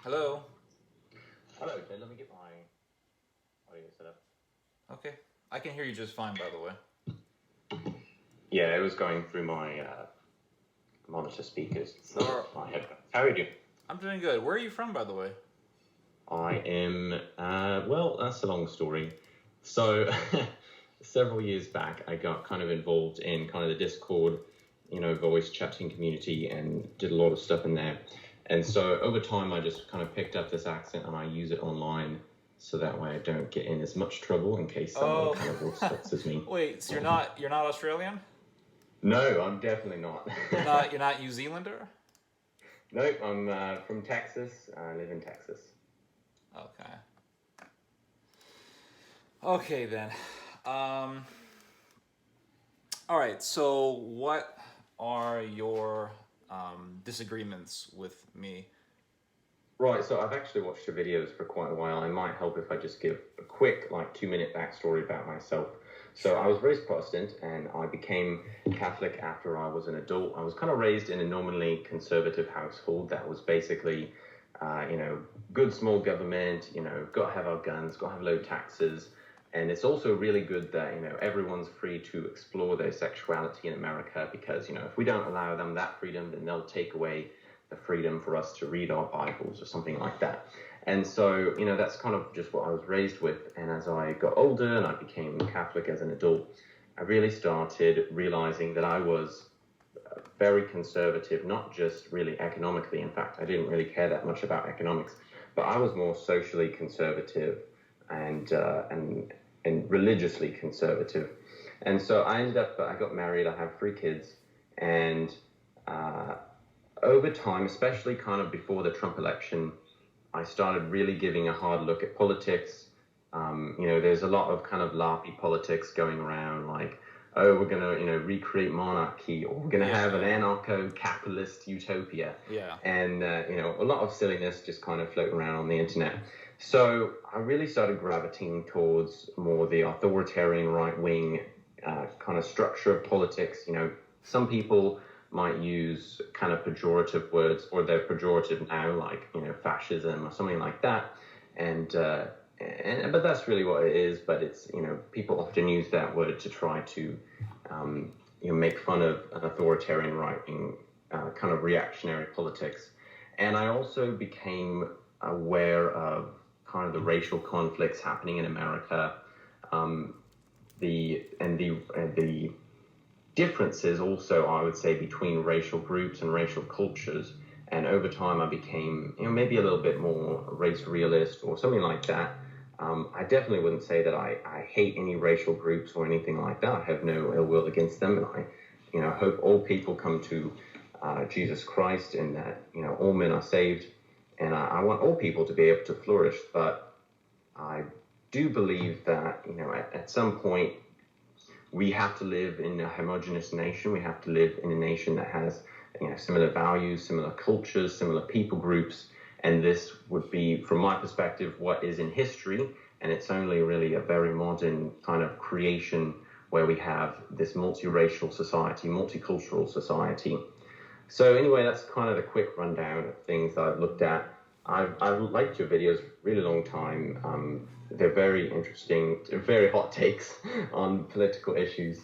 Hello. Hello, so let me get my audio set up. Okay. I can hear you just fine, by the way. Yeah, it was going through my monitor speakers, Or my headphones. How are you doing? I'm doing good. Where are you from, by the way? I am, well, that's a long story. So, several years back, I got kind of involved in kind of the Discord, voice chatting community and did a lot of stuff in there. And so over time, I just kind of picked up this accent and I use it online so that way I don't get in as much trouble in case someone Oh. kind of voice doxes me. Wait, so you're not Australian? No, I'm definitely not. You're not New Zealander? Nope, I'm from Texas. I live in Texas. Okay. Okay then. Um all right. So what are your disagreements with me? Right, so I've actually watched your videos for quite a while. It might help if I just give a quick, like, 2-minute backstory about myself. So I was raised Protestant and I became Catholic after I was an adult. I was kind of raised in a nominally conservative household that was basically, good small government, got to have our guns, got to have low taxes. And it's also really good that, everyone's free to explore their sexuality in America because, if we don't allow them that freedom, then they'll take away the freedom for us to read our Bibles or something like that. And so, that's kind of just what I was raised with. And as I got older and I became Catholic as an adult, I really started realizing that I was very conservative, not just really economically. In fact, I didn't really care that much about economics, but I was more socially conservative and religiously conservative. And so I got married, I have 3 kids, and uh, over time, especially kind of before the Trump election, I started really giving a hard look at politics. There's a lot of kind of larpy politics going around, like, oh, we're going to, recreate monarchy, or we're going to have an anarcho-capitalist utopia. Yeah. And, a lot of silliness just kind of floating around on the internet. So I really started gravitating towards more the authoritarian right-wing kind of structure of politics. Some people might use kind of pejorative words, or they're pejorative now, like, fascism or something like that. But that's really what it is. But it's, people often use that word to try to, make fun of an authoritarian right-wing kind of reactionary politics. And I also became aware of kind of the racial conflicts happening in America, the differences also, I would say, between racial groups and racial cultures. And over time, I became, maybe a little bit more race realist or something like that. I definitely wouldn't say that I hate any racial groups or anything like that. I have no ill will against them, and I hope all people come to Jesus Christ, and that all men are saved. And I want all people to be able to flourish. But I do believe that at some point we have to live in a homogenous nation. We have to live in a nation that has similar values, similar cultures, similar people groups. And this would be, from my perspective, what is in history. And it's only really a very modern kind of creation where we have this multiracial society, multicultural society. So anyway, that's kind of the quick rundown of things that I've looked at. I've liked your videos a really long time. They're very interesting, very hot takes on political issues.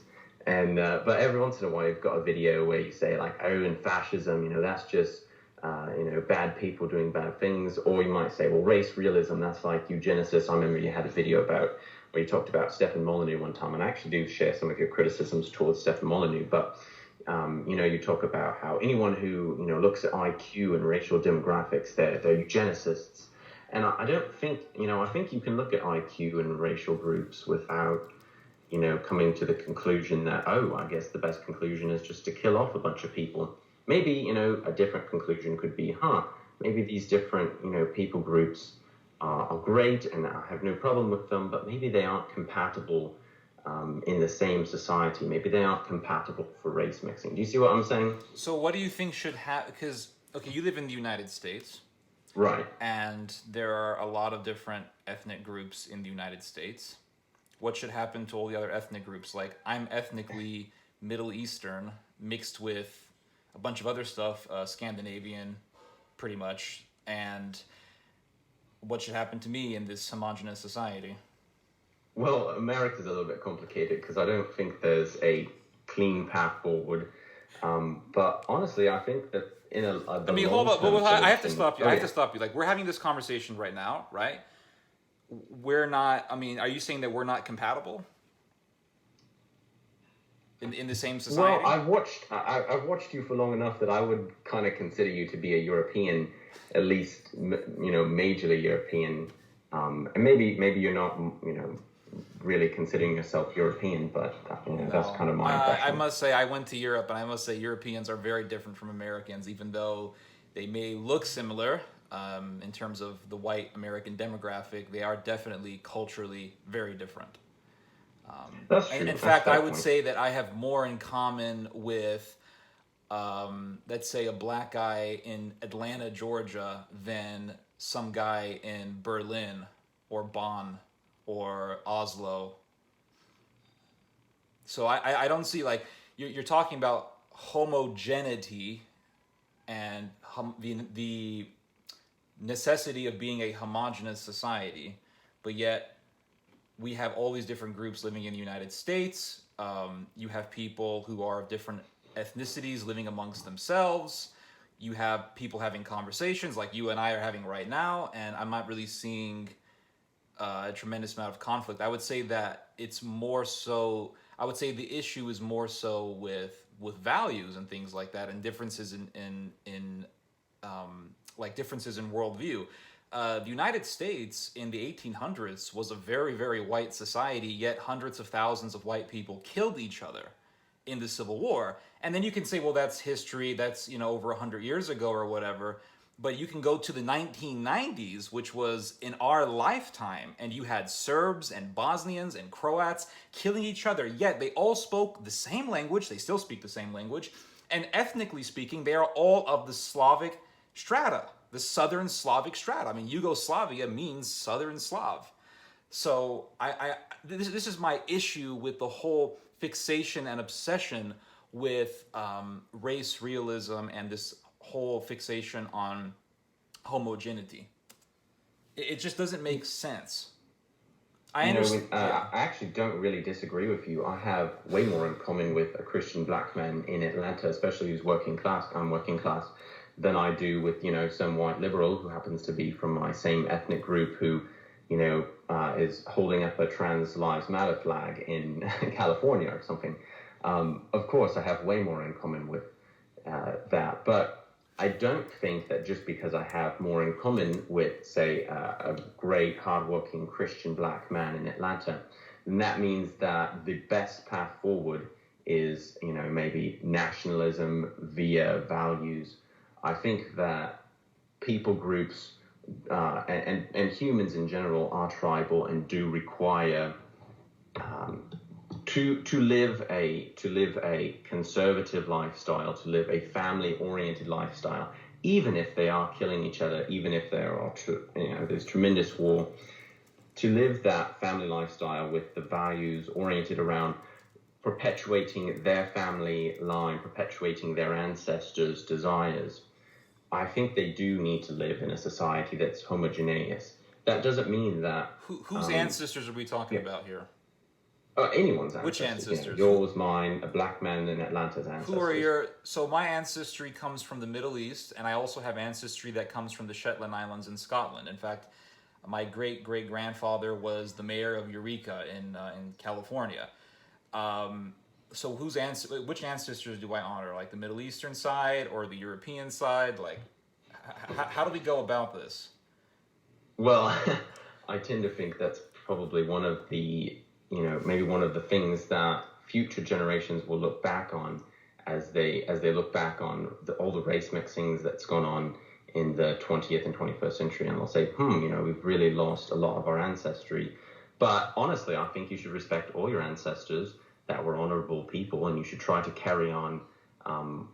And but every once in a while, you've got a video where you say, like, oh, in fascism, that's just bad people doing bad things. Or you might say, well, race realism, that's like eugenicist. I remember you had a video about where you talked about Stefan Molyneux one time, and I actually do share some of your criticisms towards Stefan Molyneux. But you talk about how anyone who looks at IQ and racial demographics, they're eugenicists. And I don't think, I think you can look at IQ and racial groups without, coming to the conclusion that, oh, I guess the best conclusion is just to kill off a bunch of people. Maybe, a different conclusion could be, maybe these different, people groups are great and I have no problem with them, but maybe they aren't compatible in the same society. Maybe they aren't compatible for race mixing. Do you see what I'm saying? So what do you think should happen? Because, okay, you live in the United States. Right. And there are a lot of different ethnic groups in the United States. What should happen to all the other ethnic groups? Like, I'm ethnically Middle Eastern mixed with a bunch of other stuff, Scandinavian, pretty much. And what should happen to me in this homogenous society? Well, America's a little bit complicated because I don't think there's a clean path forward. But honestly, I think that in I the mean, hold up. long-term I have to solution. stop you. Oh I have yeah. to stop you. Like, we're having this conversation right now, right? We're not. I mean, are you saying that we're not compatible in the same Well, society? I've watched you for long enough that I would kind of consider you to be a European, at least majorly European. And maybe you're not really considering yourself European, but that's No, kind of my I impression. must say I went to Europe, and I must say Europeans are very different from Americans, even though they may look similar in terms of the white American demographic. They are definitely culturally very different. That's And true. in That's a fact, I fair would point. say that I have more in common with, let's say, a black guy in Atlanta, Georgia, than some guy in Berlin or Bonn or Oslo. So I don't see, like, you're talking about homogeneity and the necessity of being a homogenous society, but yet we have all these different groups living in the United States. You have people who are of different ethnicities living amongst themselves. You have people having conversations like you and I are having right now, and I'm not really seeing a tremendous amount of conflict. I would say that it's more so. I would say the issue is more so with values and things like that, and differences in like differences in worldview. The United States in the 1800s was a very, very white society, yet hundreds of thousands of white people killed each other in the Civil War. And then you can say, well, that's history, that's, over 100 years ago or whatever. But you can go to the 1990s, which was in our lifetime, and you had Serbs and Bosnians and Croats killing each other, yet they all spoke the same language, they still speak the same language, and ethnically speaking, they are all of the Slavic strata, the Southern Slavic strata. I mean, Yugoslavia means Southern Slav. So this is my issue with the whole fixation and obsession with race realism and this whole fixation on homogeneity. It just doesn't make sense. I understand. Yeah. I actually don't really disagree with you. I have way more in common with a Christian black man in Atlanta, especially who's working class. I'm working class than I do with some white liberal who happens to be from my same ethnic group who is holding up a Trans Lives Matter flag in California or something. Of course, I have way more in common with that, but I don't think that just because I have more in common with, say, a great, hardworking Christian black man in Atlanta, then that means that the best path forward is, maybe nationalism via values. I think that people groups and humans in general are tribal and do require to live a conservative lifestyle, to live a family-oriented lifestyle, even if they are killing each other, even if there are there's tremendous war, to live that family lifestyle with the values oriented around perpetuating their family line, perpetuating their ancestors' desires. I think they do need to live in a society that's homogeneous. That doesn't mean that Whose ancestors are we talking about here? Anyone's Which ancestors. ancestors? Yours, mine, a black man in Atlanta's ancestors. Who are your? So my ancestry comes from the Middle East, and I also have ancestry that comes from the Shetland Islands in Scotland. In fact, my great great grandfather was the mayor of Eureka in California. So which ancestors do I honor? Like the Middle Eastern side or the European side? Like, how do we go about this? Well, I tend to think that's probably one of the, maybe one of the things that future generations will look back on as they look back on all the race mixings that's gone on in the 20th and 21st century, and they'll say, we've really lost a lot of our ancestry. But honestly, I think you should respect all your ancestors that were honorable people, and you should try to carry on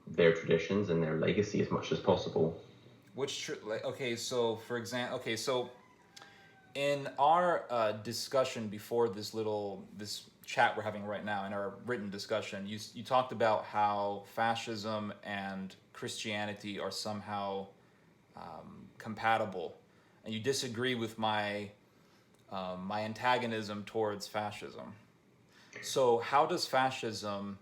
their traditions and their legacy as much as possible. Okay, so for example, so in our discussion before this chat we're having right now, in our written discussion, you talked about how fascism and Christianity are somehow compatible. and you disagree with my my antagonism towards fascism. So how does fascism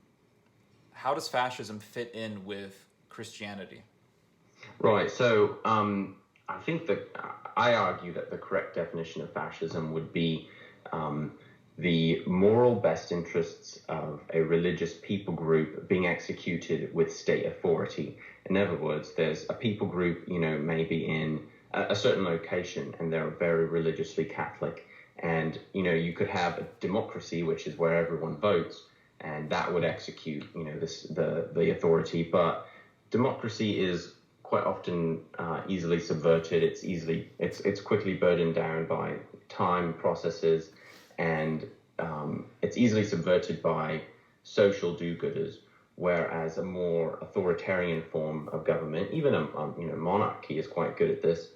fit in with Christianity? Right. So I think that I argue that the correct definition of fascism would be um, the moral best interests of a religious people group being executed with state authority. In other words, there's a people group, maybe in a certain location, and they're very religiously Catholic. And, you could have a democracy, which is where everyone votes, and that would execute, the authority. But democracy is quite often easily subverted. It's quickly burdened down by time processes, and it's easily subverted by social do-gooders. Whereas a more authoritarian form of government, even a monarchy, is quite good at this.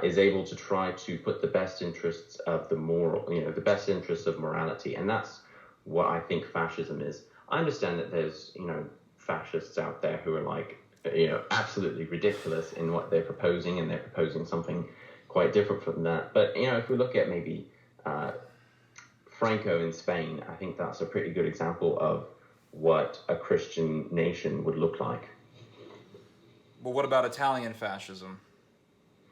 Is able to try to put the best interests of the best interests of morality, and that's what I think fascism is. I understand that there's fascists out there who are like absolutely ridiculous in what they're proposing, and they're proposing something quite different from that. But if we look at maybe Franco in Spain, I think that's a pretty good example of what a Christian nation would look like. But what about Italian fascism?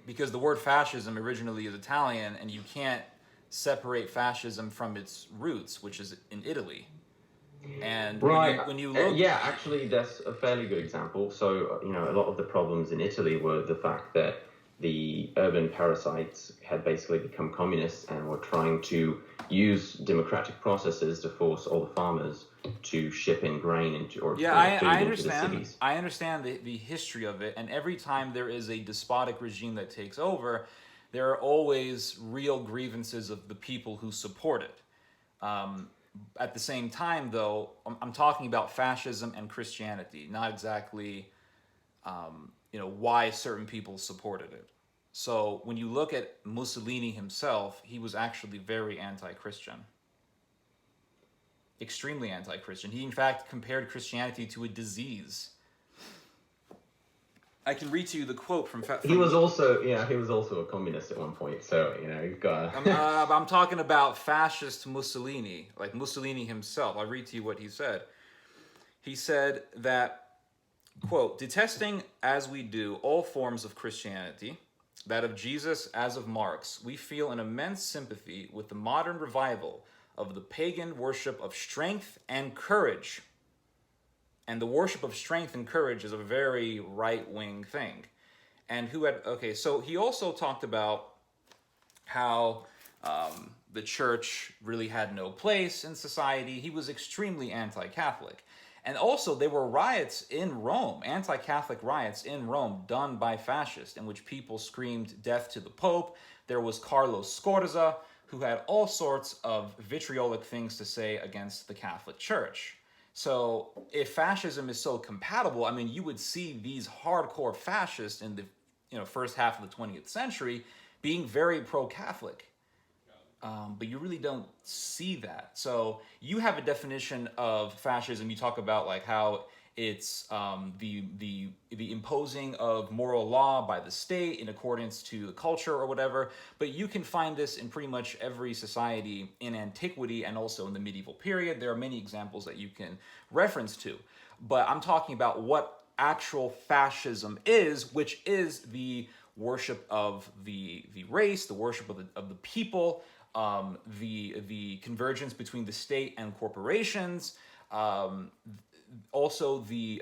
Because the word fascism originally is Italian, and you can't separate fascism from its roots, which is in Italy. And Right. when you look, Yeah, actually, that's a fairly good example. So, a lot of the problems in Italy were the fact that the urban parasites had basically become communists and were trying to use democratic processes to force all the farmers to ship in grain I into the understand. cities. I understand the history of it, and every time there is a despotic regime that takes over, there are always real grievances of the people who support it. At the same time, though, I'm talking about fascism and Christianity, not exactly, why certain people supported it. So when you look at Mussolini himself, he was actually very anti-Christian. Extremely anti-Christian. He, in fact, compared Christianity to a disease. I can read to you the quote from He was also a communist at one point. So you've got. I'm talking about fascist Mussolini, like Mussolini himself. I'll read to you what he said. He said that, quote, detesting as we do all forms of Christianity, that of Jesus as of Marx, we feel an immense sympathy with the modern revival of the pagan worship of strength and courage. And the worship of strength and courage is a very right-wing thing. And so he also talked about how the church really had no place in society. He was extremely anti-Catholic. And also there were riots in Rome, anti-Catholic riots in Rome done by fascists, in which people screamed death to the Pope. There was Carlos Scorza, who had all sorts of vitriolic things to say against the Catholic Church. So if fascism is so compatible, I mean, you would see these hardcore fascists in the first half of the 20th century being very pro-Catholic. But you really don't see that. So you have a definition of fascism. You talk about like how it's the imposing of moral law by the state in accordance to the culture or whatever. But you can find this in pretty much every society in antiquity and also in the medieval period. There are many examples that you can reference to. But I'm talking about what actual fascism is, which is the worship of the race, the worship of the people, the convergence between the state and corporations, also the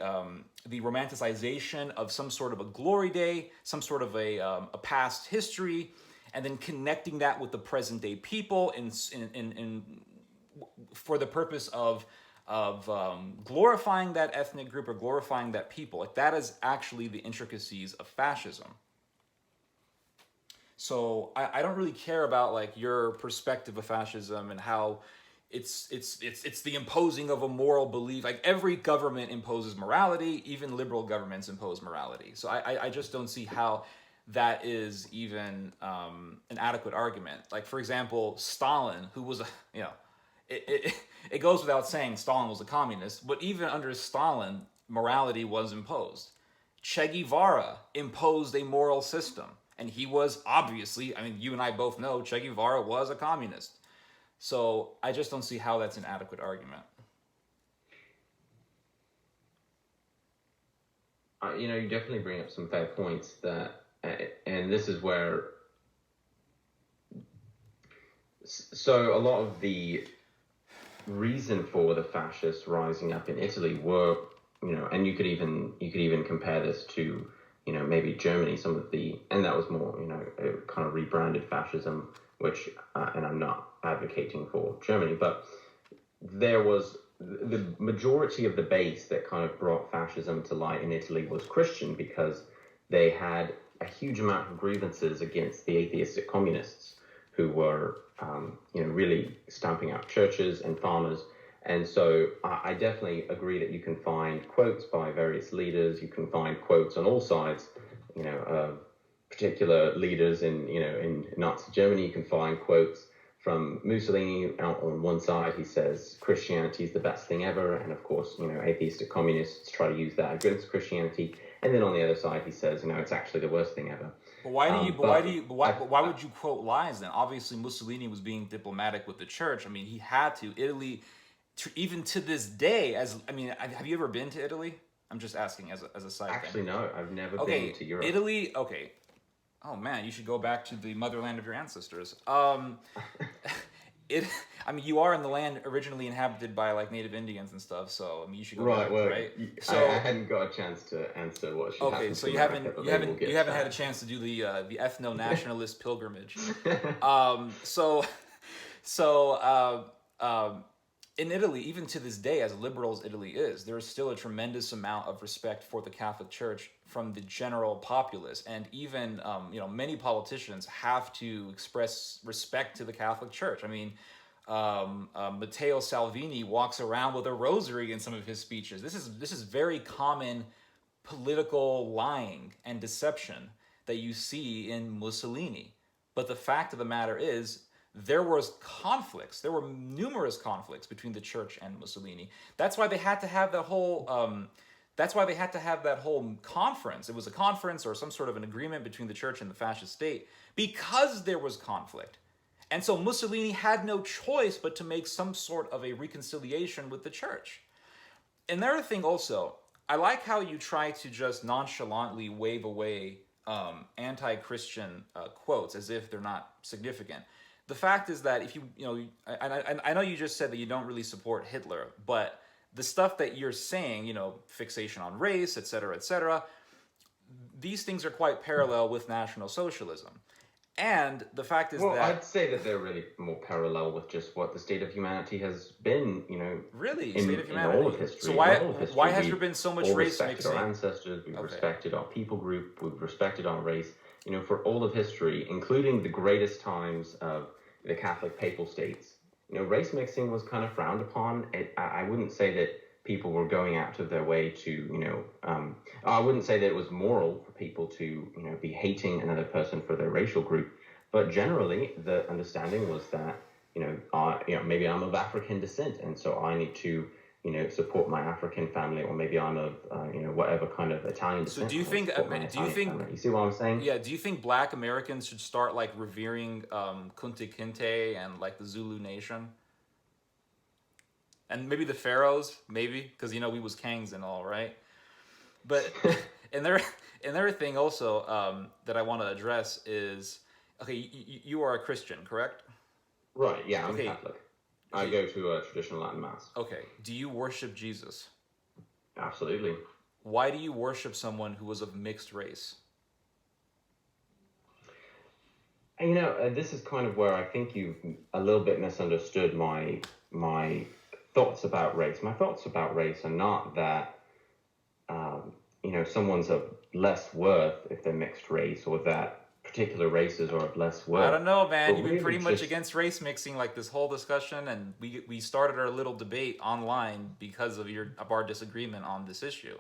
romanticization of some sort of a glory day, some sort of a past history, and then connecting that with the present day people in for the purpose of glorifying that ethnic group or glorifying that people. Like that is actually the intricacies of fascism. So I don't really care about like your perspective of fascism and how it's the imposing of a moral belief. Like every government imposes morality, even liberal governments impose morality. So I just don't see how that is even an adequate argument. Like for example, Stalin, who was it goes without saying Stalin was a communist, but even under Stalin, morality was imposed. Che Guevara imposed a moral system. And he was obviously, I mean, you and I both know Che Guevara was a communist. So I just don't see how that's an adequate argument. You definitely bring up some fair points that, and this is where, so a lot of the reason for the fascists rising up in Italy were, and you could even compare this to, maybe Germany, and that was more, kind of rebranded fascism, which, and I'm not advocating for Germany, but there was the majority of the base that kind of brought fascism to light in Italy was Christian, because they had a huge amount of grievances against the atheistic communists who were, really stamping out churches and farmers. And so I definitely agree that you can find quotes by various leaders. You can find quotes on all sides, particular leaders in Nazi Germany. You can find quotes from Mussolini. Out on one side, he says Christianity is the best thing ever, and of course, atheistic communists try to use that against Christianity. And then on the other side, he says, it's actually the worst thing ever. But why would you quote lies then? Obviously, Mussolini was being diplomatic with the church. I mean, he had to. Italy, even to this day, have you ever been to Italy? I'm just asking as a side Actually, thing. no, I've never been to Europe. Italy, okay. Oh man, you should go back to the motherland of your ancestors. You are in the land originally inhabited by like native Indians and stuff, so you should go back, right? So I hadn't got a chance to answer what should happen. Okay, so to you America, haven't had a chance to do the ethno-nationalist pilgrimage. In Italy, even to this day, as liberal as Italy is, there is still a tremendous amount of respect for the Catholic Church from the general populace, and even many politicians have to express respect to the Catholic Church. I mean, Matteo Salvini walks around with a rosary in some of his speeches. This is very common political lying and deception that you see in Mussolini. But the fact of the matter is, there was conflicts. There were numerous conflicts between the church and Mussolini. That's why they had to have that whole. Conference. It was a conference or some sort of an agreement between the church and the fascist state, because there was conflict. And so Mussolini had no choice but to make some sort of a reconciliation with the church. Another thing also, I like how you try to just nonchalantly wave away anti-Christian quotes as if they're not significant. The fact is that if I know you just said that you don't really support Hitler, but the stuff that you're saying, fixation on race, et cetera, these things are quite parallel with National Socialism. And the fact is that... I'd say that they're really more parallel with just what the state of humanity has been, Really? in, state of humanity? In all of history. So why has there been so much race mixing? We've respected our ancestors, we've respected our people group, we've respected our race, for all of history, including the greatest times of the Catholic papal states. Race mixing was kind of frowned upon. I wouldn't say that people were going out of their way to, I wouldn't say that it was moral for people to, be hating another person for their racial group. But generally, the understanding was that, maybe I'm of African descent, and so I need to, support my African family, or maybe I'm of, whatever kind of Italian descent. So do you think? You see what I'm saying? Yeah. Do you think Black Americans should start like revering Kunta Kinte and like the Zulu Nation, and maybe the Pharaohs, maybe because we was kings and all, right? But another thing also that I want to address is, okay, you are a Christian, correct? Right. Yeah, I'm Catholic. I go to a traditional Latin mass. Okay. Do you worship Jesus? Absolutely. Why do you worship someone who was of mixed race? And, this is kind of where I think you've a little bit misunderstood my thoughts about race. My thoughts about race are not that, someone's of less worth if they're mixed race, or that particular races are of less worth. I don't know, man. You've been pretty much against race mixing like this whole discussion, and we started our little debate online because of our disagreement on this issue,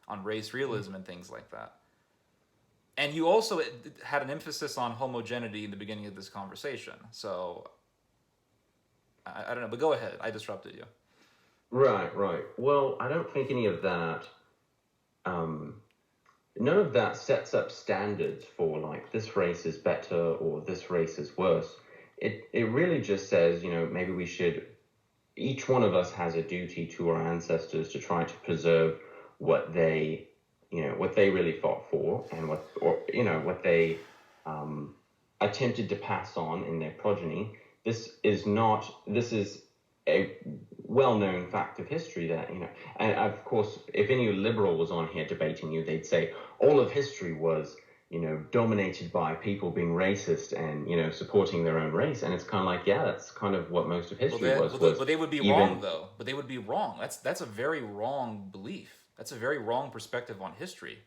on race realism and things like that. And you also had an emphasis on homogeneity in the beginning of this conversation. So I don't know, but go ahead. I disrupted you. Right. Well, I don't think any of that none of that sets up standards for like this race is better or this race is worse. It really just says, maybe we should, each one of us has a duty to our ancestors to try to preserve what they, what they really fought for, and what they attempted to pass on in their progeny. This is a well-known fact of history that, and of course, if any liberal was on here debating you, they'd say all of history was, dominated by people being racist and, supporting their own race. And it's kind of like, yeah, that's kind of what most of history was. But they would be wrong, though. But they would be wrong. That's a very wrong belief. That's a very wrong perspective on history.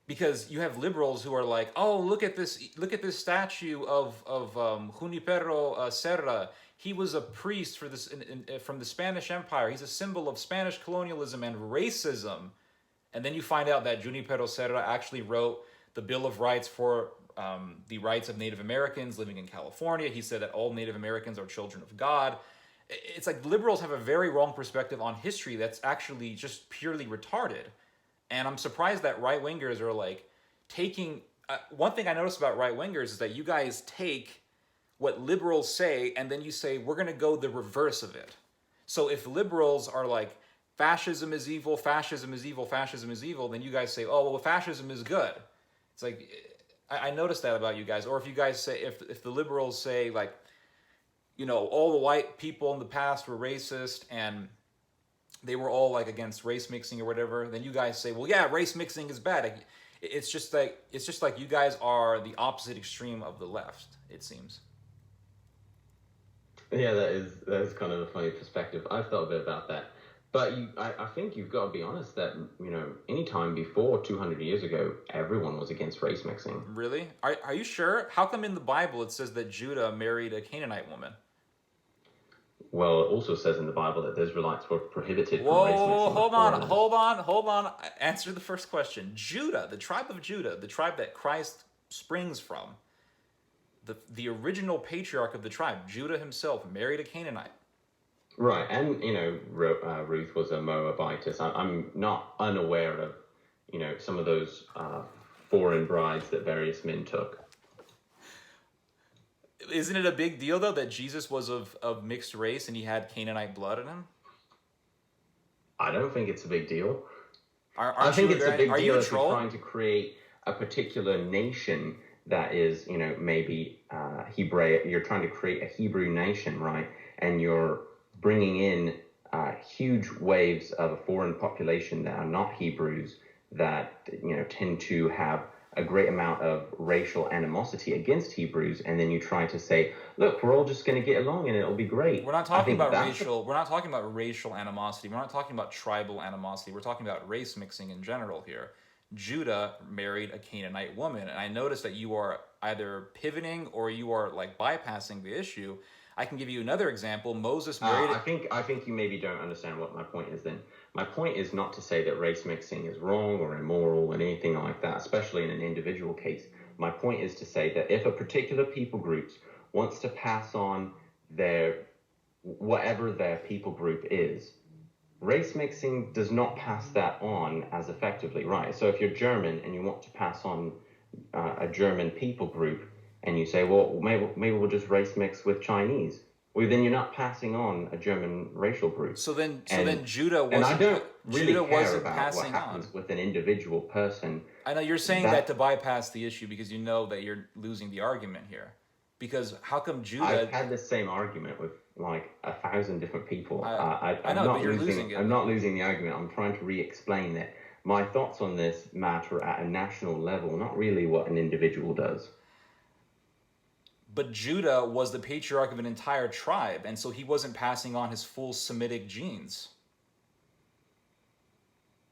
Because you have liberals who are like, oh, look at this statue of Junipero Serra. He was a priest for this from the Spanish Empire. He's a symbol of Spanish colonialism and racism. And then you find out that Junipero Serra actually wrote the Bill of Rights for the rights of Native Americans living in California. He said that all Native Americans are children of God. It's like liberals have a very wrong perspective on history that's actually just purely retarded. And I'm surprised that right-wingers are like taking... one thing I noticed about right-wingers is that you guys take what liberals say and then you say, we're going to go the reverse of it. So if liberals are like, fascism is evil, fascism is evil, fascism is evil, then you guys say, oh, well, fascism is good. It's like, I noticed that about you guys. Or if you guys say, if the liberals say, like, all the white people in the past were racist and they were all like against race mixing or whatever, then you guys say, well, yeah, race mixing is bad. It's just like you guys are the opposite extreme of the left, it seems. Yeah, that is kind of a funny perspective. I've thought a bit about that. But I think you've got to be honest that, any time before 200 years ago, everyone was against race mixing. Really? Are you sure? How come in the Bible it says that Judah married a Canaanite woman? Well, it also says in the Bible that the Israelites were prohibited from race mixing. Whoa, hold on. Answer the first question. Judah, the tribe of Judah, the tribe that Christ springs from, the original patriarch of the tribe, Judah himself, married a Canaanite. Right, and, Ruth was a Moabitess. I'm not unaware of, some of those foreign brides that various men took. Isn't it a big deal, though, that Jesus was of mixed race and he had Canaanite blood in him? I don't think it's a big deal. I think it's a big deal if you're trying to create a particular nation that is, maybe Hebraic. You're trying to create a Hebrew nation, right? And you're bringing in huge waves of a foreign population that are not Hebrews that, tend to have a great amount of racial animosity against Hebrews, and then you try to say, look, we're all just going to get along and it'll be great. We're not talking about racial animosity. We're not talking about tribal animosity. We're talking about race mixing in general here. Judah married a Canaanite woman, and I noticed that you are either pivoting or you are like bypassing the issue. I can give you another example. Moses married... I think you maybe don't understand what my point is then. My point is not to say that race mixing is wrong or immoral or anything like that, especially in an individual case. My point is to say that if a particular people group wants to pass on whatever their people group is, race mixing does not pass that on as effectively, right? So if you're German and you want to pass on a German people group, and you say, well, maybe we'll just race mix with Chinese. Well, then you're not passing on a German racial group. So then Judah wasn't. And I don't really Judah care wasn't about passing what happens on with an individual person. I know you're saying that to bypass the issue because you know that you're losing the argument here. Because how come Judah? I've had the same argument with like 1,000 different people. I know, but you're losing it. I'm not losing the argument. I'm trying to re-explain that my thoughts on this matter at a national level, not really what an individual does. But Judah was the patriarch of an entire tribe, and so he wasn't passing on his full Semitic genes.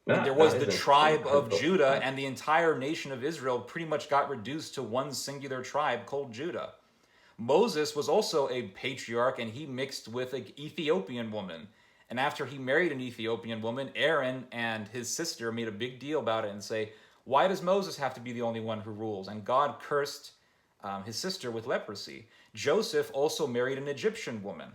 There was the tribe of Judah, and the entire nation of Israel pretty much got reduced to one singular tribe called Judah. Moses was also a patriarch, and he mixed with an Ethiopian woman. And after he married an Ethiopian woman, Aaron and his sister made a big deal about it and say, why does Moses have to be the only one who rules? And God cursed his sister with leprosy. Joseph also married an Egyptian woman.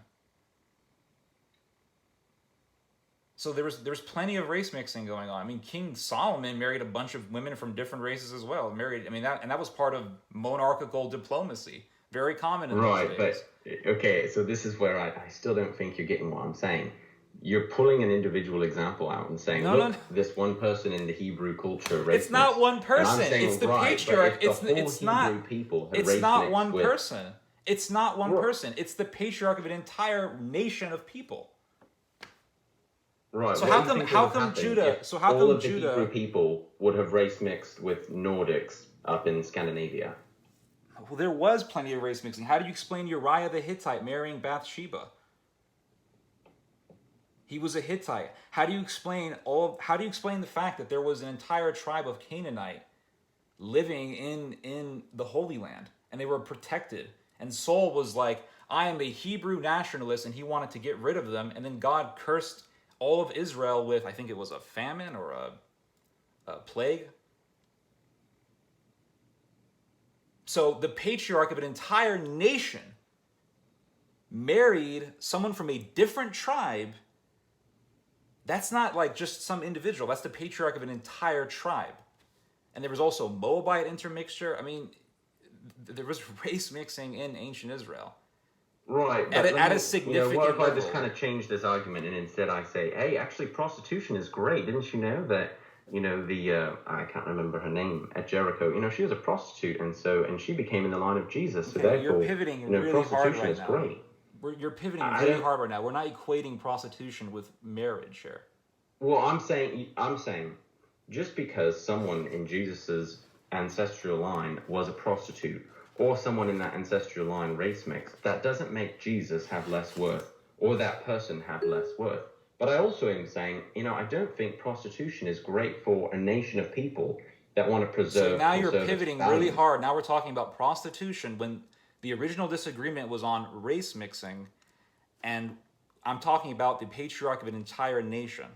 So there's plenty of race mixing going on. I mean, King Solomon married a bunch of women from different races as well. Married, I mean that was part of monarchical diplomacy, very common in those Right, days. but okay, so this is where I still don't think you're getting what I'm saying. You're pulling an individual example out and saying, No, no, look, no. this one person in the Hebrew culture It's race not mixed. one And person. I'm saying, It's the right, but patriarch. if the whole It's Hebrew not. people had It's race not mixed one with... person. It's not one Right. person. It's the patriarch of an entire nation of people. Right. So What how do you come think how would have come happened Judah? if So how all come of the Hebrew Judah? people would have race mixed with Nordics up in Scandinavia? Well, there was plenty of race mixing. How do you explain Uriah the Hittite marrying Bathsheba? He was a Hittite. How do you explain the fact that there was an entire tribe of Canaanite living in the Holy Land and they were protected? And Saul was like, I am a Hebrew nationalist, and he wanted to get rid of them, and then God cursed all of Israel with, I think it was a famine or a plague. So the patriarch of an entire nation married someone from a different tribe. That's not like just some individual. That's the patriarch of an entire tribe. And there was also Moabite intermixture. I mean, there was race mixing in ancient Israel. Right, At but a significant what if I level. just kind of change this argument and instead I say, hey, actually prostitution is great. Didn't you know that, I can't remember her name, at Jericho, she was a prostitute and she became in the line of Jesus. So Okay, you're therefore, pivoting really hard prostitution right is now. great. You're pivoting I really don't- hard right now. We're not equating prostitution with marriage here. Well, I'm saying just because someone in Jesus's ancestral line was a prostitute or someone in that ancestral line race mixed, that doesn't make Jesus have less worth or that person have less worth. But I also am saying, I don't think prostitution is great for a nation of people that want to preserve. So now you're conserve its pivoting really values. hard. Now we're talking about prostitution when the original disagreement was on race mixing, and I'm talking about the patriarch of an entire nation.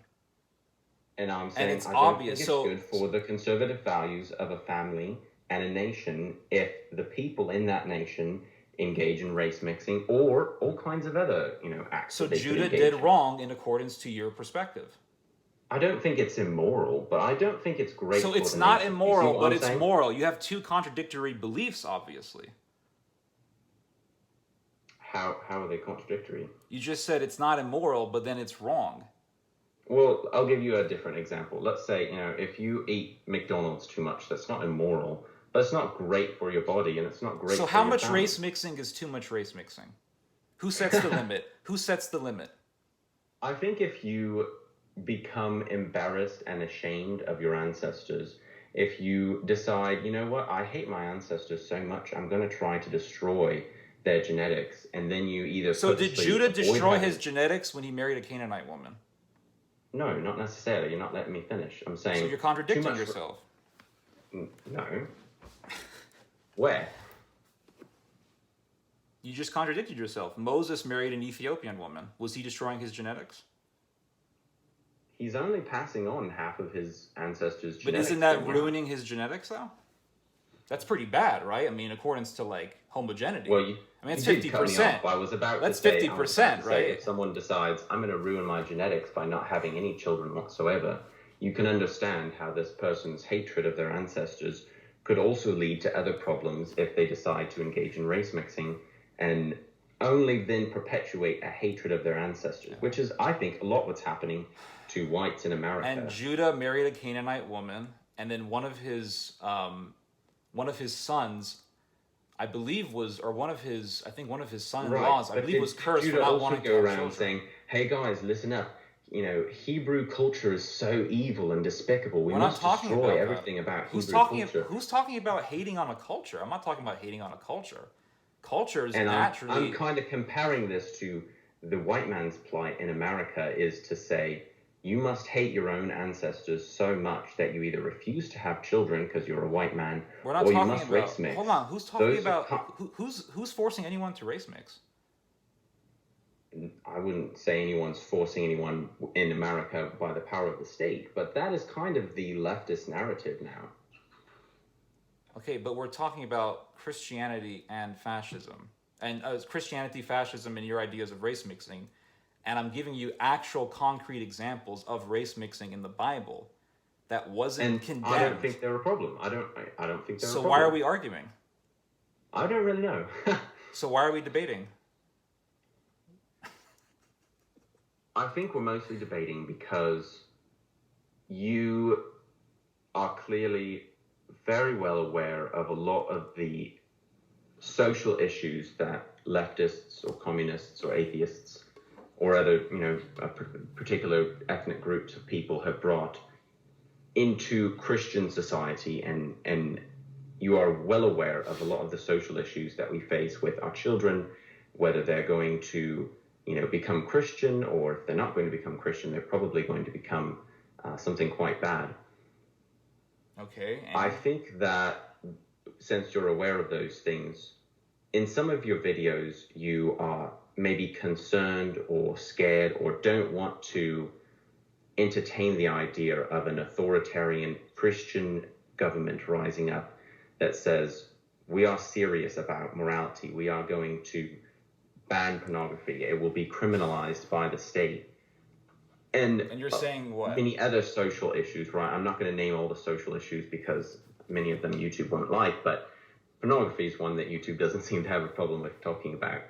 And I'm saying it's I don't obvious. think it's good for the conservative values of a family and a nation if the people in that nation engage in race mixing or all kinds of other, acts. So that they could Judah engage did in. wrong in accordance to your perspective. I don't think it's immoral, but I don't think it's great. So for it's the not nation. immoral, You see what but I'm it's saying? moral. You have two contradictory beliefs, obviously. How are they contradictory? You just said it's not immoral, but then it's wrong. Well, I'll give you a different example. Let's say, if you eat McDonald's too much, that's not immoral, but it's not great for your body and it's not great So for how your much family. race mixing is too much race mixing? Who sets the limit? Who sets the limit? I think if you become embarrassed and ashamed of your ancestors, if you decide, you know what, I hate my ancestors so much, I'm going to try to destroy their genetics, and then you either So did purposely Judah avoid destroy having- his genetics when he married a Canaanite woman? No, not necessarily. You're not letting me finish. I'm saying... So you're contradicting too much- yourself. No. Where? You just contradicted yourself. Moses married an Ethiopian woman. Was he destroying his genetics? He's only passing on half of his ancestors' genetics. But isn't that then, ruining his genetics, though? That's pretty bad, right? I mean, accordance to, like, homogeneity. Well, I mean, it's you did cut me 50%. off. I was about That's to say, 50%, right? If someone decides, I'm going to ruin my genetics by not having any children whatsoever, you can understand how this person's hatred of their ancestors could also lead to other problems if they decide to engage in race mixing and only then perpetuate a hatred of their ancestors, which is, I think, a lot what's happening to whites in America. And Judah married a Canaanite woman, and then one of his sons, I believe was, or one of his son-in-laws, I believe was cursed for Judah not also wanting to go have around children. saying, hey guys, listen up. Hebrew culture is so evil and despicable. We We're not must talking destroy about everything that. about Who's Hebrew culture. Who's talking about hating on a culture? I'm not talking about hating on a culture. Culture is And naturally... I'm kind of comparing this to the white man's plight in America is to say, you must hate your own ancestors so much that you either refuse to have children because you're a white man, We're not or you talking must about... race mix. Hold on, who's talking Those about... are Who's forcing anyone to race mix? I wouldn't say anyone's forcing anyone in America by the power of the state, but that is kind of the leftist narrative now. Okay, but we're talking about Christianity and fascism. And Christianity, fascism, and your ideas of race mixing. and I'm giving you actual concrete examples of race mixing in the Bible that wasn't condemned. I don't think they're a problem. I don't think they're a problem. So why are we arguing? I don't really know. So why are we debating? I think we're mostly debating because you are clearly very well aware of a lot of the social issues that leftists or communists or atheists or other, particular ethnic groups of people have brought into Christian society, and you are well aware of a lot of the social issues that we face with our children, whether they're going to, become Christian, or if they're not going to become Christian, they're probably going to become something quite bad. Okay. I think that since you're aware of those things, in some of your videos, you are maybe concerned or scared or don't want to entertain the idea of an authoritarian Christian government rising up that says, we are serious about morality. We are going to ban pornography. It will be criminalized by the state. And you're saying what? Many other social issues, right? I'm not going to name all the social issues because many of them YouTube won't like, but pornography is one that YouTube doesn't seem to have a problem with talking about.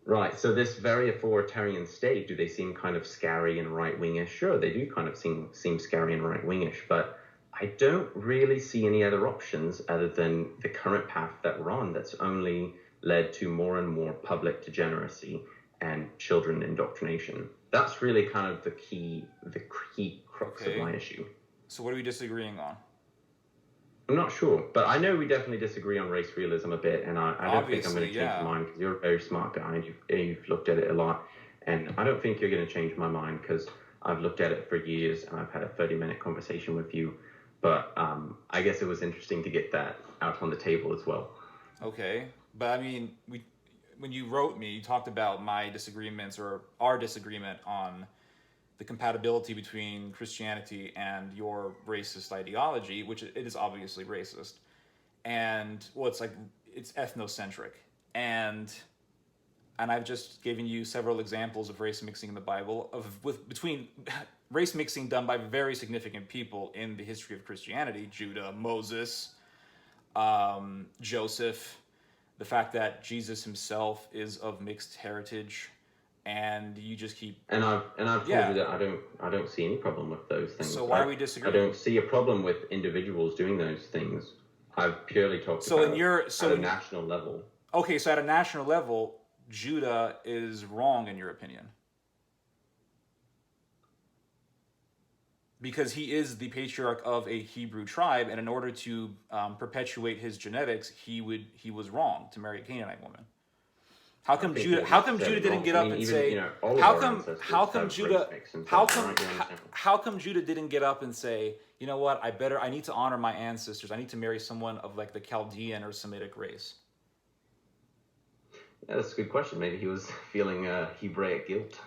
Right, so this very authoritarian state, do they seem kind of scary and right-wingish? Sure, they do kind of seem scary and right-wingish, but I don't really see any other options other than the current path that we're on that's only led to more and more public degeneracy and children indoctrination. That's really kind of the key crux of my issue. So what are we disagreeing on? I'm not sure, but I know we definitely disagree on race realism a bit, and I don't think I'm going to change my mind because you're a very smart guy and you've looked at it a lot, and I don't think you're going to change my mind because I've looked at it for years and I've had a 30-minute conversation with you, but I guess it was interesting to get that out on the table as well. Okay, but I mean, when you wrote me, you talked about my disagreements or our disagreement on the compatibility between Christianity and your racist ideology, which it is obviously racist. And, well, it's ethnocentric. And I've just given you several examples of race mixing in the Bible, between race mixing done by very significant people in the history of Christianity: Judah, Moses, Joseph, the fact that Jesus himself is of mixed heritage. And you just keep... And I've told you that I don't see any problem with those things. So why are we disagreeing? I don't see a problem with individuals doing those things. I've purely talked about at a national level. Okay, so at a national level, Judah is wrong in your opinion. Because he is the patriarch of a Hebrew tribe, and in order to perpetuate his genetics, he was wrong to marry a Canaanite woman. How come Judah didn't get up and say? How come Judah didn't get up and say, you know what? I need to honor my ancestors. I need to marry someone of like the Chaldean or Semitic race. Yeah, that's a good question. Maybe he was feeling Hebraic guilt.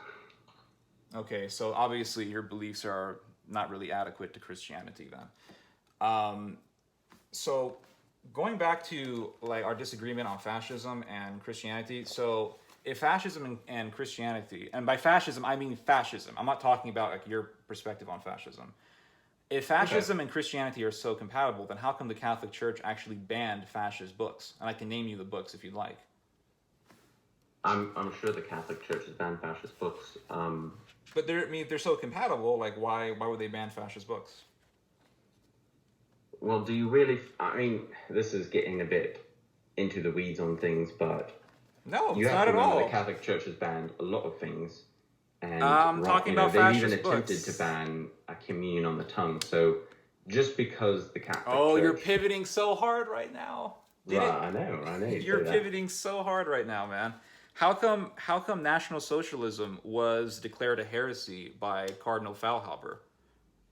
Okay, so obviously your beliefs are not really adequate to Christianity then. So going back to like our disagreement on fascism and Christianity, so if fascism and Christianity, and by fascism I mean fascism, I'm not talking about like your perspective on fascism. If fascism and Christianity are so compatible, then how come the Catholic Church actually banned fascist books? And I can name you the books if you'd like. I'm sure the Catholic Church has banned fascist books. But if they're so compatible, like why would they ban fascist books? Well, do you really... I mean, this is getting a bit into the weeds on things, but... No, you it's have not to at all. The Catholic Church has banned a lot of things. And talking about they've fascist even attempted books. to ban a communion on the tongue. So just because the Catholic Church... you're pivoting so hard right now. I know. You're pivoting so hard right now, man. How come National Socialism was declared a heresy by Cardinal Faulhaber?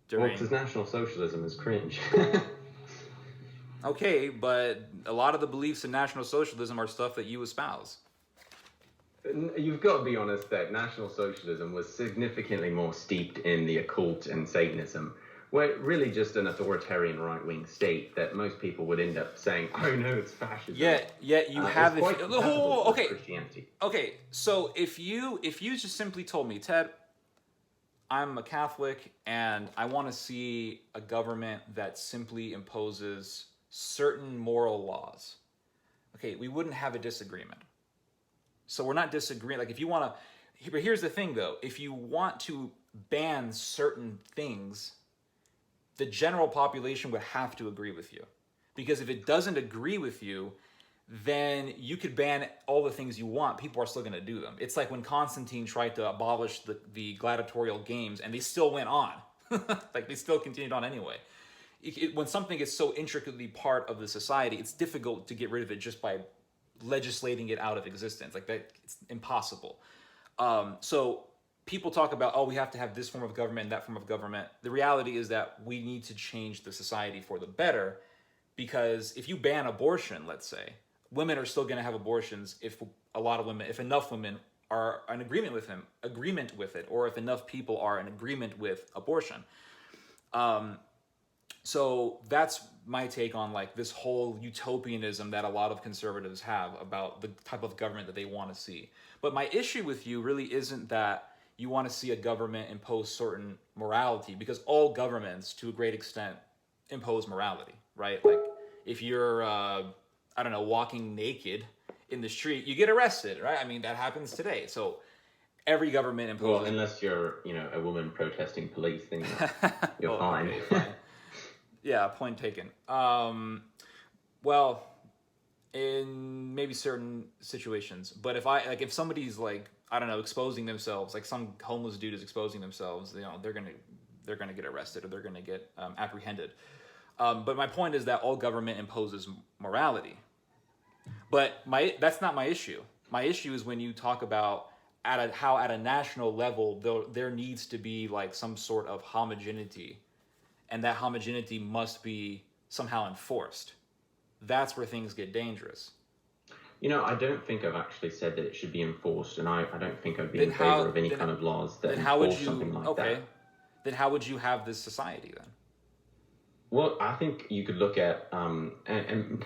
Well, because National Socialism is cringe. Okay, but a lot of the beliefs in National Socialism are stuff that you espouse. You've got to be honest that National Socialism was significantly more steeped in the occult and Satanism, Well, really just an authoritarian right-wing state that most people would end up saying, oh no, it's fascism. Yeah, you have... It's quite compatible with Christianity. Okay, so if you just simply told me, Ted, I'm a Catholic and I want to see a government that simply imposes certain moral laws. Okay, we wouldn't have a disagreement. So we're not disagreeing. Like, if you want to... But here's the thing, though. If you want to ban certain things, the general population would have to agree with you. Because if it doesn't agree with you, then you could ban all the things you want. People are still going to do them. It's like when Constantine tried to abolish the gladiatorial games, and they still went on. Like, they still continued on anyway. When something is so intricately part of the society, it's difficult to get rid of it just by legislating it out of existence. Like, that, it's impossible. So people talk about, oh, we have to have this form of government and that form of government. The reality is that we need to change the society for the better, because if you ban abortion, let's say, women are still going to have abortions if enough women are in agreement with it, or if enough people are in agreement with abortion. So that's my take on, like, this whole utopianism that a lot of conservatives have about the type of government that they want to see. But my issue with you really isn't that you want to see a government impose certain morality, because all governments, to a great extent, impose morality, right? Like, if you're, walking naked in the street, you get arrested, right? I mean, that happens today. So every government imposes... Well, unless you're, a woman protesting police, then you're fine. Okay, fine. Yeah, point taken. Well, in maybe certain situations, but if somebody's exposing themselves, like some homeless dude is exposing themselves, they're gonna get arrested, or they're gonna get apprehended. But my point is that all government imposes morality. But that's not my issue. My issue is when you talk about how at a national level there needs to be like some sort of homogeneity, and that homogeneity must be somehow enforced. That's where things get dangerous. I don't think I've actually said that it should be enforced, and I don't think I'd be in favor of any kind of laws that enforce something like that. Okay, then how would you have this society then? Well, I think you could look at, and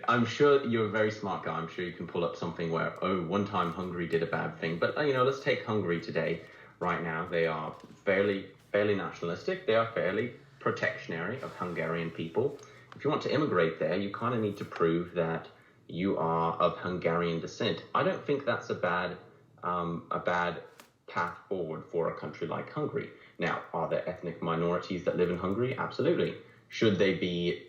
I'm sure you're a very smart guy. I'm sure you can pull up something where, one time Hungary did a bad thing. But, let's take Hungary today. Right now, they are fairly nationalistic. They are fairly protectionary of Hungarian people. If you want to immigrate there, you kind of need to prove that you are of Hungarian descent. I don't think that's a bad path forward for a country like Hungary. Now, are there ethnic minorities that live in Hungary? Absolutely. Should they be,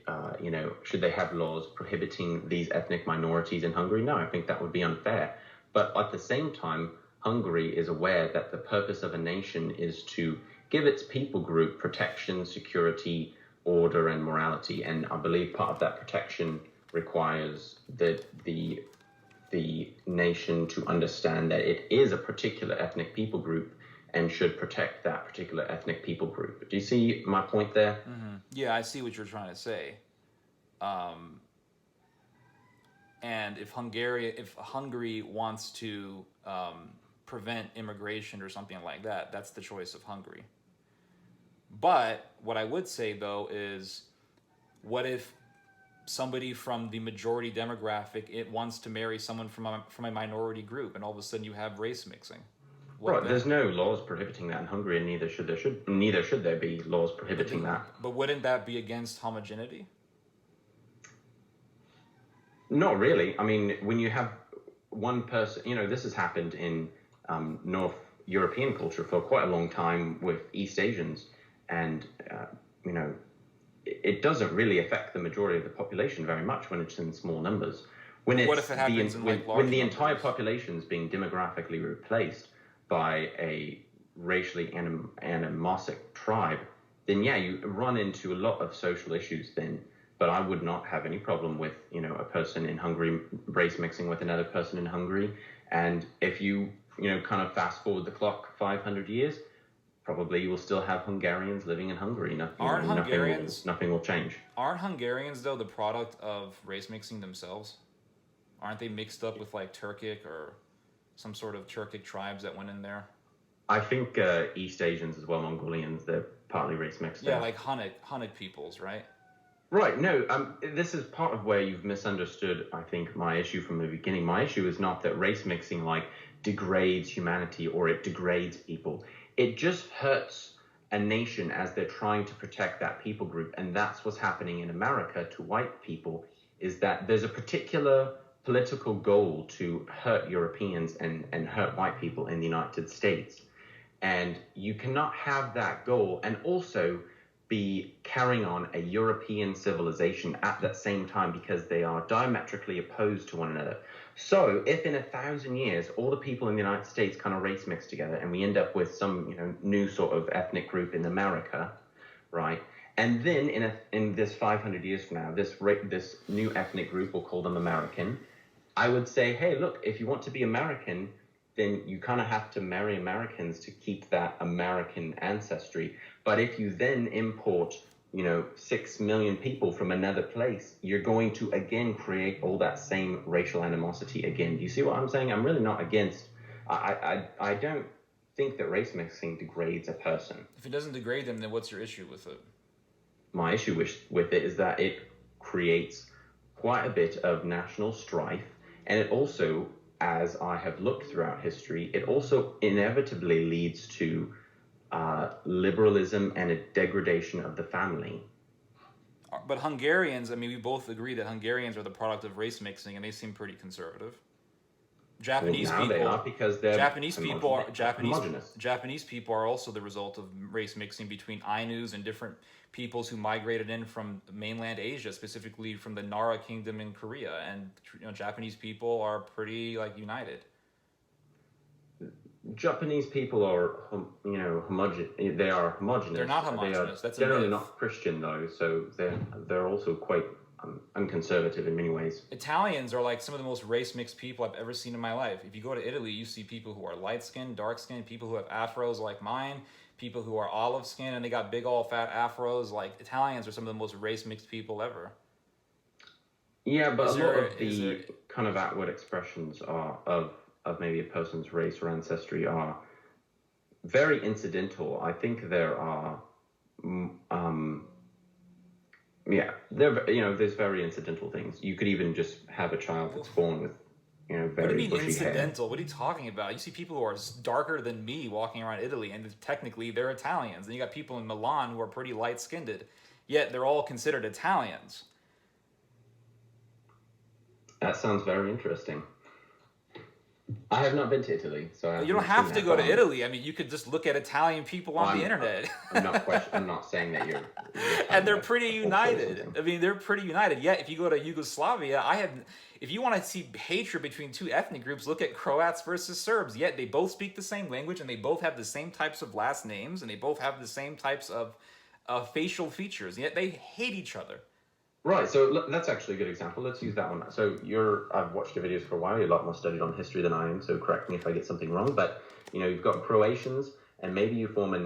should they have laws prohibiting these ethnic minorities in Hungary? No, I think that would be unfair. But at the same time, Hungary is aware that the purpose of a nation is to give its people group protection, security, order, and morality. And I believe part of that protection requires that the nation to understand that it is a particular ethnic people group and should protect that particular ethnic people group. Do you see my point there? Mm-hmm. Yeah, I see what you're trying to say. And if Hungary wants to prevent immigration or something like that, that's the choice of Hungary. But what I would say, though, is what if somebody from the majority demographic wants to marry someone from a minority group, and all of a sudden you have race mixing? Right, there's no laws prohibiting that in Hungary, and neither should there be laws prohibiting that. But wouldn't that be against homogeneity? Not really. I mean, when you have one person, this has happened in North European culture for quite a long time with East Asians, and it doesn't really affect the majority of the population very much when it's in small numbers. What if it happens when the entire population is being demographically replaced by a racially animosic tribe, then yeah, you run into a lot of social issues then. But I would not have any problem with, a person in Hungary race mixing with another person in Hungary. And if you, kind of fast forward the clock 500 years, probably you will still have Hungarians living in Hungary. Nothing will change. Aren't Hungarians, though, the product of race mixing themselves? Aren't they mixed up with like Turkic or some sort of Turkic tribes that went in there? I think East Asians as well, Mongolians, they're partly race mixed. Yeah, like hunted peoples, right? Right. No. This is part of where you've misunderstood, I think, my issue from the beginning. My issue is not that race mixing like degrades humanity or it degrades people. It just hurts a nation as they're trying to protect that people group, and that's what's happening in America to white people. Is that there's a particular political goal to hurt Europeans and hurt white people in the United States, and you cannot have that goal and also be carrying on a European civilization at that same time, because they are diametrically opposed to one another. So if in 1,000 years all the people in the United States kind of race mix together and we end up with some new sort of ethnic group in America, right? And then in this 500 years from now, this new ethnic group, we'll call them American. I would say, hey, look, if you want to be American, then you kind of have to marry Americans to keep that American ancestry. But if you then import, 6 million people from another place, you're going to again create all that same racial animosity again. Do you see what I'm saying? I'm really not against. I don't think that race mixing degrades a person. If it doesn't degrade them, then what's your issue with it? My issue with it is that it creates quite a bit of national strife, and it also, as I have looked throughout history, it also inevitably leads to liberalism and a degradation of the family. But Hungarians, I mean, we both agree that Hungarians are the product of race mixing, and they seem pretty conservative. Japanese people, they are, because they're Japanese people are homogenous. Japanese people are also the result of race mixing between Ainus and different peoples who migrated in from mainland Asia, specifically from the Nara Kingdom in Korea, and Japanese people are pretty united. Japanese people are, homogenous. They are homogenous. They're not homogenous. That's generally not Christian though, so they're also quite unconservative in many ways. Italians are like some of the most race mixed people I've ever seen in my life. If you go to Italy, you see people who are light skinned, dark skinned, people who have afros like mine, people who are olive skinned and they got big old fat afros. Like, Italians are some of the most race mixed people ever. Yeah, but a lot of the kind of outward expressions of maybe a person's race or ancestry are very incidental. I think there are there's very incidental things. You could even just have a child that's born with, very bushy hair. What do you mean incidental? What are you talking about? You see people who are darker than me walking around Italy, and technically they're Italians. And you got people in Milan who are pretty light-skinned, yet they're all considered Italians. That sounds very interesting. I have not been to Italy, so you don't have to go to Italy. I mean, you could just look at Italian people on the internet. I'm not saying that you're and they're pretty united. I mean, they're pretty united. Yet, if you go to Yugoslavia, if you want to see hatred between two ethnic groups, look at Croats versus Serbs. Yet they both speak the same language, and they both have the same types of last names, and they both have the same types of facial features. Yet they hate each other. Right, so that's actually a good example. Let's use that one. So I've watched your videos for a while. You're a lot more studied on history than I am, so correct me if I get something wrong. But, you've got Croatians, and maybe you form a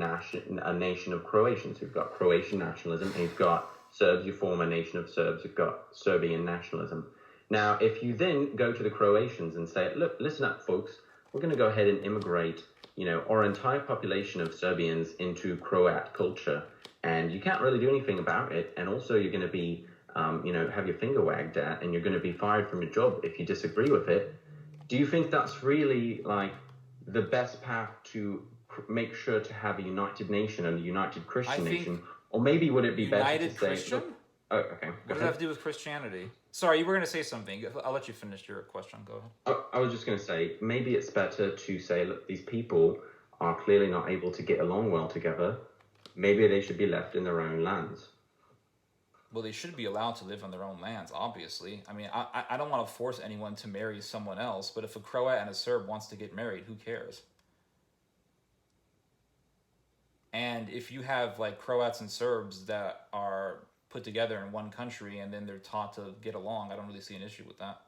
nation of Croatians. You've got Croatian nationalism, and you've got Serbs, you form a nation of Serbs. You've got Serbian nationalism. Now, if you then go to the Croatians and say, look, listen up, folks, we're going to go ahead and immigrate, our entire population of Serbians into Croat culture, and you can't really do anything about it, and also you're going to be have your finger wagged at, and you're going to be fired from your job if you disagree with it. Do you think that's really the best path to make sure to have a united nation and a united Christian nation? Or maybe would it be better to say... Christian? Oh, okay. What does that have to do with Christianity? Sorry, you were going to say something. I'll let you finish your question. Go ahead. I was just going to say, maybe it's better to say, look, these people are clearly not able to get along well together. Maybe they should be left in their own lands. Well, they should be allowed to live on their own lands, obviously. I mean, I don't want to force anyone to marry someone else, but if a Croat and a Serb wants to get married, who cares? And if you have Croats and Serbs that are put together in one country and then they're taught to get along, I don't really see an issue with that.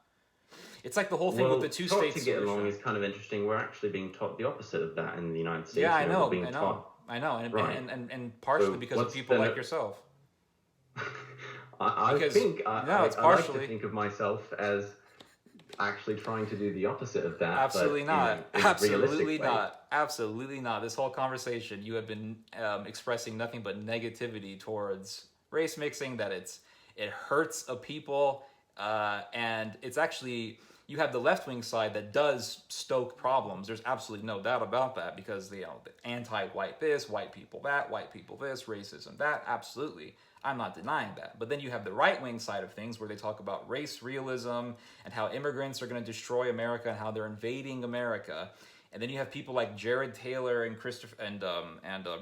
It's like the whole thing with the two states. To get along is kind of interesting. We're actually being taught the opposite of that in the United States. Yeah, I know, and partially because of people like yourself. I like to think of myself as actually trying to do the opposite of that. Absolutely but not. in a Absolutely realistic way. not. Absolutely not. This whole conversation, you have been expressing nothing but negativity towards race mixing. That it hurts a people, and it's actually you have the left wing side that does stoke problems. There's absolutely no doubt about that because the anti-white this, white people that, white people this, racism that. Absolutely. I'm not denying that. But then you have the right-wing side of things where they talk about race realism and how immigrants are going to destroy America and how they're invading America. And then you have people like Jared Taylor and Christopher and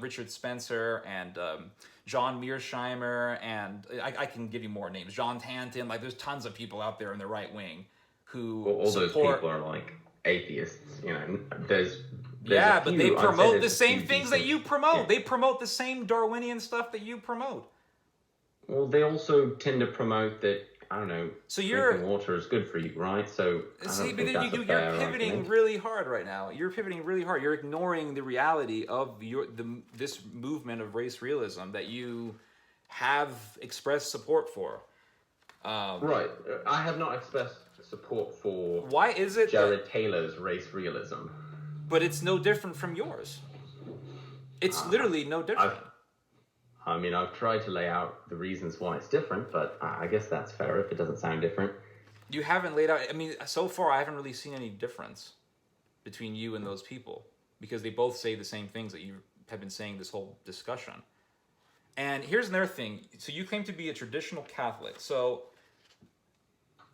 Richard Spencer and John Mearsheimer and I can give you more names. John Tanton. Like there's tons of people out there in the right wing who Well, all support. Those people are like atheists. There's yeah, but they promote the a same few things that decent- you promote. yeah. They promote the same Darwinian stuff that you promote. Well, they also tend to promote that, I don't know, So drinking water is good for you, right? So I don't see, but think then that's a you're fair pivoting argument. really hard right now. You're pivoting really hard. You're ignoring the reality of this movement of race realism that you have expressed support for. Right. I have not expressed support for Why is it Jared Taylor's race realism. but it's no different from yours. It's literally no different. I've tried to lay out the reasons why it's different, but I guess that's fair if it doesn't sound different. You haven't laid out. I mean, so far I haven't really seen any difference between you and those people because they both say the same things that you have been saying this whole discussion. And here's another thing. So you claim to be a traditional Catholic. So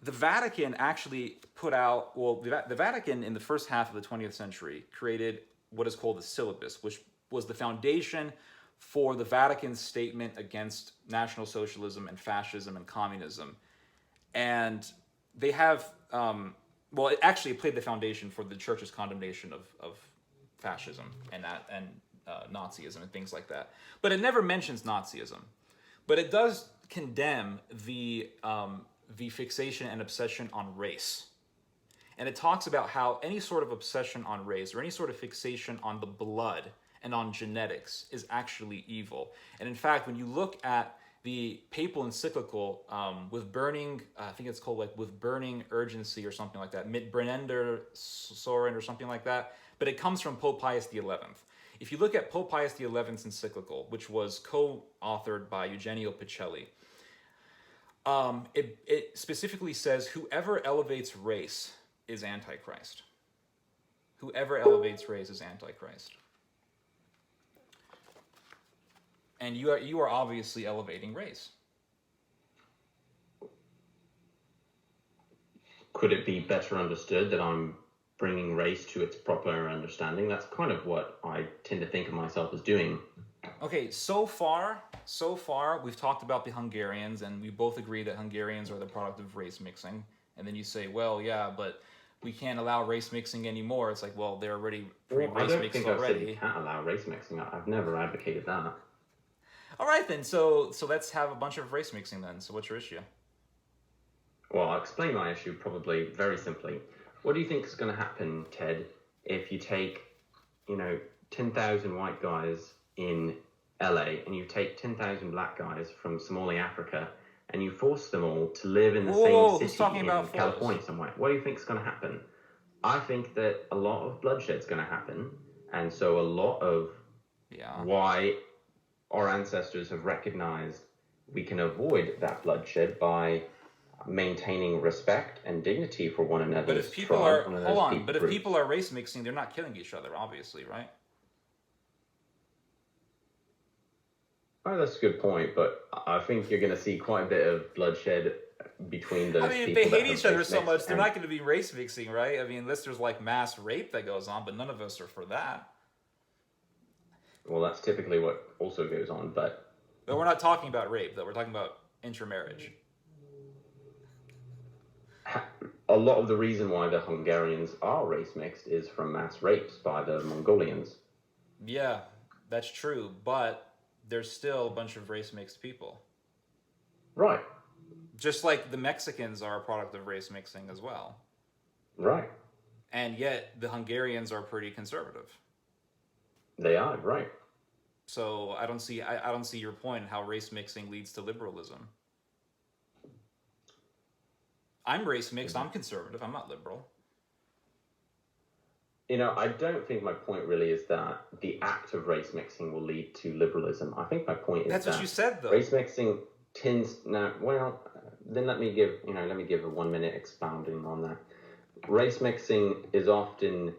the Vatican actually put out, the Vatican in the first half of the 20th century created what is called the syllabus, which was the foundation for the Vatican's statement against National Socialism and fascism and communism. And they have, it actually played the foundation for the Church's condemnation of fascism and Nazism and things like that. But it never mentions Nazism. But it does condemn the fixation and obsession on race. And it talks about how any sort of obsession on race or any sort of fixation on the blood and on genetics is actually evil. And in fact, when you look at the papal encyclical with burning, I think it's called with burning urgency or something like that, Mit brennender Sorgen or something like that, but it comes from Pope Pius XI. If you look at Pope Pius XI's encyclical, which was co-authored by Eugenio Pacelli, it specifically says whoever elevates race is Antichrist. Whoever elevates race is Antichrist. And you are obviously elevating race. Could it be better understood that I'm bringing race to its proper understanding? That's kind of what I tend to think of myself as doing. Okay, so far, we've talked about the Hungarians, and we both agree that Hungarians are the product of race mixing. And then you say, well, yeah, but we can't allow race mixing anymore. It's like, well, they're already race mixed already. I don't think I've said you can't allow race mixing. I've never advocated that. All right, then. So let's have a bunch of race mixing then. So what's your issue? Well, I'll explain my issue probably very simply. What do you think is going to happen, Ted, if you take, 10,000 white guys in LA and you take 10,000 black guys from Somali Africa and you force them all to live in the same city in California somewhere? What do you think is going to happen? I think that a lot of bloodshed is going to happen, and so a lot of why our ancestors have recognized we can avoid that bloodshed by maintaining respect and dignity for one another. But if people if people are race mixing, they're not killing each other, obviously, right? Oh, that's a good point, but I think you're going to see quite a bit of bloodshed between those people. If they hate each other so much, they're not going to be race mixing, right? Unless there's mass rape that goes on, but none of us are for that. Well, that's typically what also goes on, but we're not talking about rape, though. We're talking about intermarriage. A lot of the reason why the Hungarians are race mixed is from mass rapes by the Mongolians. Yeah, that's true, but there's still a bunch of race mixed people. Right. Just like the Mexicans are a product of race mixing as well. Right. And yet the Hungarians are pretty conservative. They are, right. So I don't see your point in how race mixing leads to liberalism. I'm race mixed. I'm conservative. I'm not liberal. I don't think my point really is that the act of race mixing will lead to liberalism. I think my point is That's that what you said, though. race mixing tends now. Well, then let me give a 1 minute expounding on that. Race mixing is often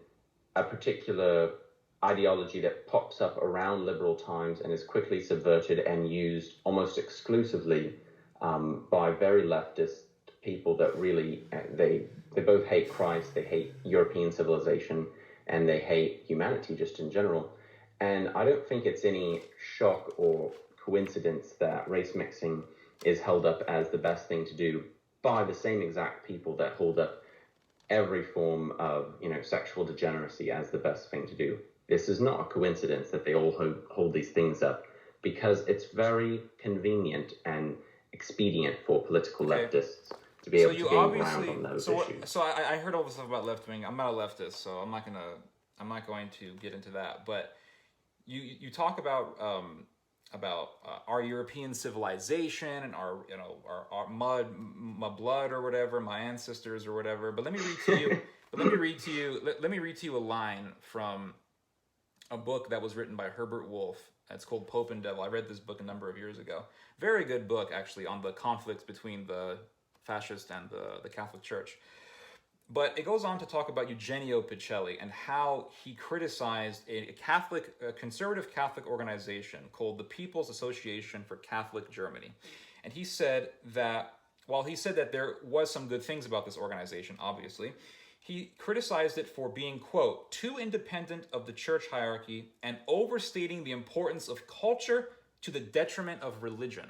a particular ideology that pops up around liberal times and is quickly subverted and used almost exclusively by very leftist people that really they both hate Christ, they hate European civilization, and they hate humanity just in general. And I don't think it's any shock or coincidence that race mixing is held up as the best thing to do by the same exact people that hold up every form of sexual degeneracy as the best thing to do. This is not a coincidence that they all hold these things up, because it's very convenient and expedient for political leftists to be able to gain ground on those issues. So I heard all this stuff about left wing. I'm not a leftist, so I'm not going to get into that. But you talk about our European civilization and our my blood or whatever, my ancestors or whatever. But let me read to you a line from a book that was written by Herbert Wolff. It's called Pope and Devil. I read this book a number of years ago. Very good book, actually, on the conflicts between the fascist and the Catholic Church. But it goes on to talk about Eugenio Pacelli and how he criticized a conservative Catholic organization called the People's Association for Catholic Germany. And he said that, while he said that there was some good things about this organization, obviously, he criticized it for being, quote, too independent of the church hierarchy and overstating the importance of culture to the detriment of religion.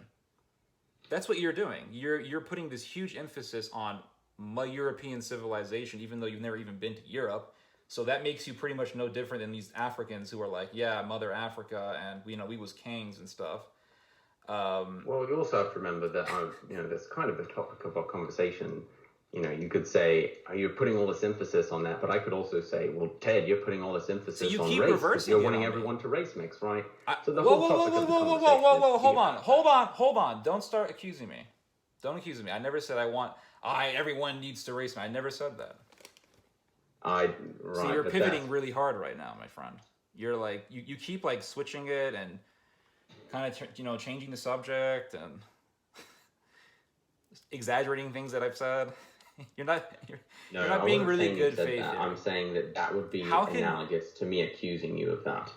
That's what you're doing. You're putting this huge emphasis on my European civilization, even though you've never even been to Europe. So that makes you pretty much no different than these Africans who are like, yeah, Mother Africa, and we was kings and stuff. Well, you also have to remember that that's kind of the topic of our conversation. You could say, you're putting all this emphasis on that, but I could also say, well, Ted, you're putting all this emphasis on race because you're wanting everyone to race mix, right? So the whole topic of the conversation hold on. Don't start accusing me. Don't accuse me. I never said everyone needs to race me. I never said that. So you're pivoting really hard right now, my friend. You're like, you keep like switching it and kind of, changing the subject and exaggerating things that I've said. You're not being really good faith. I'm saying that would be analogous to me accusing you of that.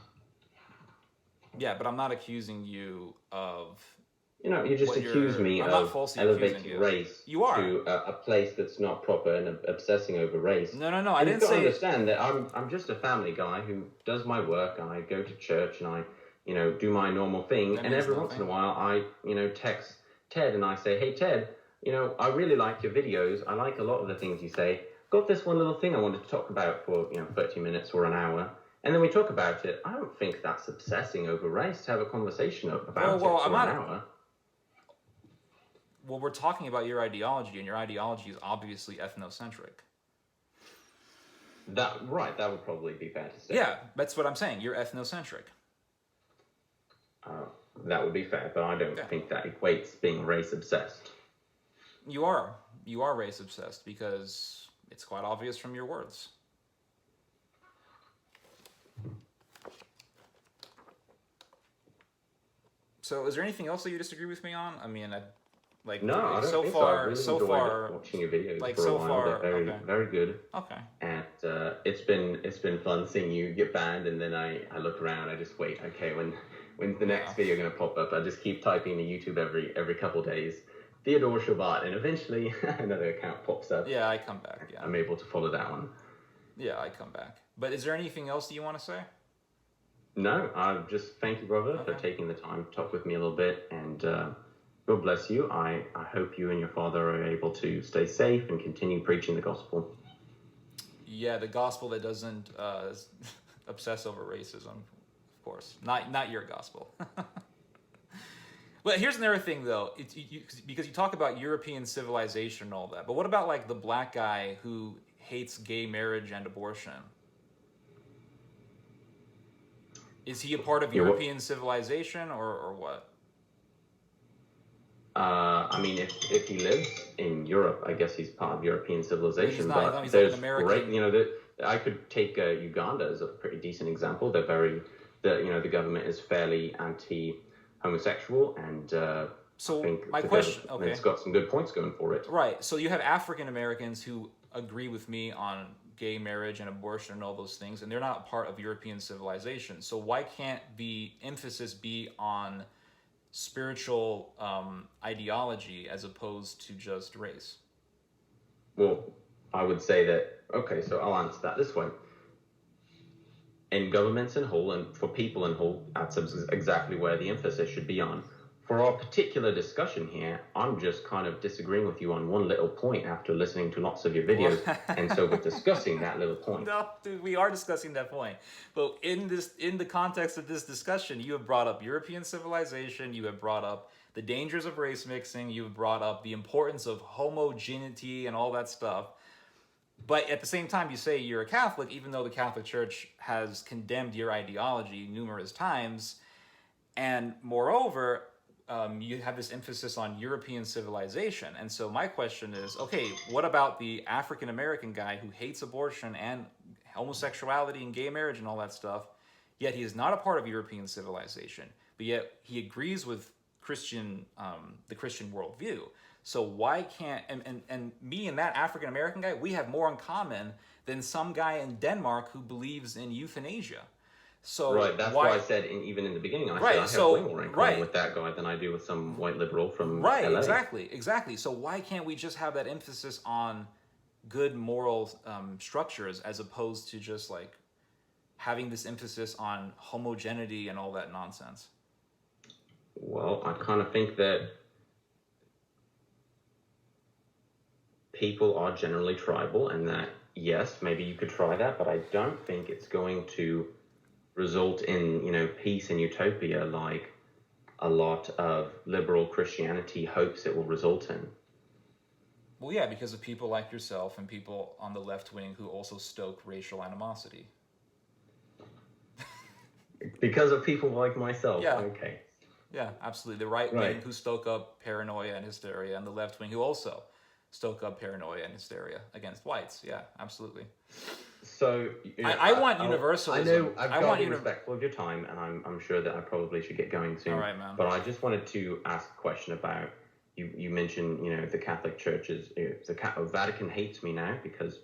Yeah, but I'm not accusing you of... you just accuse me of elevating race to a place that's not proper and obsessing over race. No, I didn't say... You've got to understand that I'm just a family guy who does my work, and I go to church, and I, do my normal thing, and every once in a while I, text Ted, and I say, hey, Ted, I really like your videos. I like a lot of the things you say. Got this one little thing I wanted to talk about for, 30 minutes or an hour. And then we talk about it. I don't think that's obsessing over race to have a conversation about it for an hour. Well, we're talking about your ideology, and your ideology is obviously ethnocentric. That would probably be fair to say. Yeah, that's what I'm saying. You're ethnocentric. That would be fair, but I don't think that equates being race obsessed. You are race obsessed because it's quite obvious from your words. So, is there anything else that you disagree with me on? I mean, no, I don't think so. I really enjoyed watching your videos for a while. They're very good. Okay. And it's been fun seeing you get banned, and then I look around. I just wait. Okay, when's the next video going to pop up? I just keep typing to YouTube every couple of days. Theodore Shoebat, and eventually another account pops up. Yeah, I come back. Yeah, I'm able to follow that one. Yeah, I come back. But is there anything else that you want to say? No, I just thank you, brother, for taking the time to talk with me a little bit, and God bless you. I hope you and your father are able to stay safe and continue preaching the gospel. Yeah, the gospel that doesn't obsess over racism, of course. Not your gospel. But here's another thing, though. Because you talk about European civilization and all that, but what about like the black guy who hates gay marriage and abortion? Is he a part of European civilization or what? I mean, if he lives in Europe, I guess he's part of European civilization. He's but not, he's there's like an American. great, I could take Uganda as a pretty decent example. The government is fairly anti-homosexual, and So I think my the question, government's got some good points going for it. Right. So you have African Americans who agree with me on gay marriage and abortion and all those things, and they're not part of European civilization. So why can't the emphasis be on spiritual ideology as opposed to just race? Well, I would say that, okay, so I'll answer that this way. In governments in whole, and for people in whole, that's exactly where the emphasis should be on. For our particular discussion here, I'm just kind of disagreeing with you on one little point after listening to lots of your videos, and so we're discussing that little point. No, dude, we are discussing that point. But in the context of this discussion, you have brought up European civilization, you have brought up the dangers of race mixing, you have brought up the importance of homogeneity and all that stuff. But at the same time, you say you're a Catholic, even though the Catholic Church has condemned your ideology numerous times. And moreover, you have this emphasis on European civilization. And so my question is, okay, what about the African American guy who hates abortion and homosexuality and gay marriage and all that stuff, yet he is not a part of European civilization, but yet he agrees with the Christian worldview. So why can't, and me and that African American guy, we have more in common than some guy in Denmark who believes in euthanasia. So right, that's why I said even in the beginning, I said I have way more in common with that guy than I do with some white liberal from LA. Exactly. So why can't we just have that emphasis on good moral structures as opposed to just like having this emphasis on homogeneity and all that nonsense? Well, I kind of think that people are generally tribal, and that, yes, maybe you could try that, but I don't think it's going to result in, peace and utopia like a lot of liberal Christianity hopes it will result in. Well, yeah, because of people like yourself and people on the left wing who also stoke racial animosity. Because of people like myself, yeah. Okay. Yeah, absolutely. The right wing who stoke up paranoia and hysteria, and the left wing who also stoke up paranoia and hysteria against whites. Yeah, absolutely. So I want universalism. I know I've got to be respectful of your time, and I'm sure that I probably should get going soon. All right, man. But I just wanted to ask a question about you mentioned the Catholic Church's the Vatican hates me now because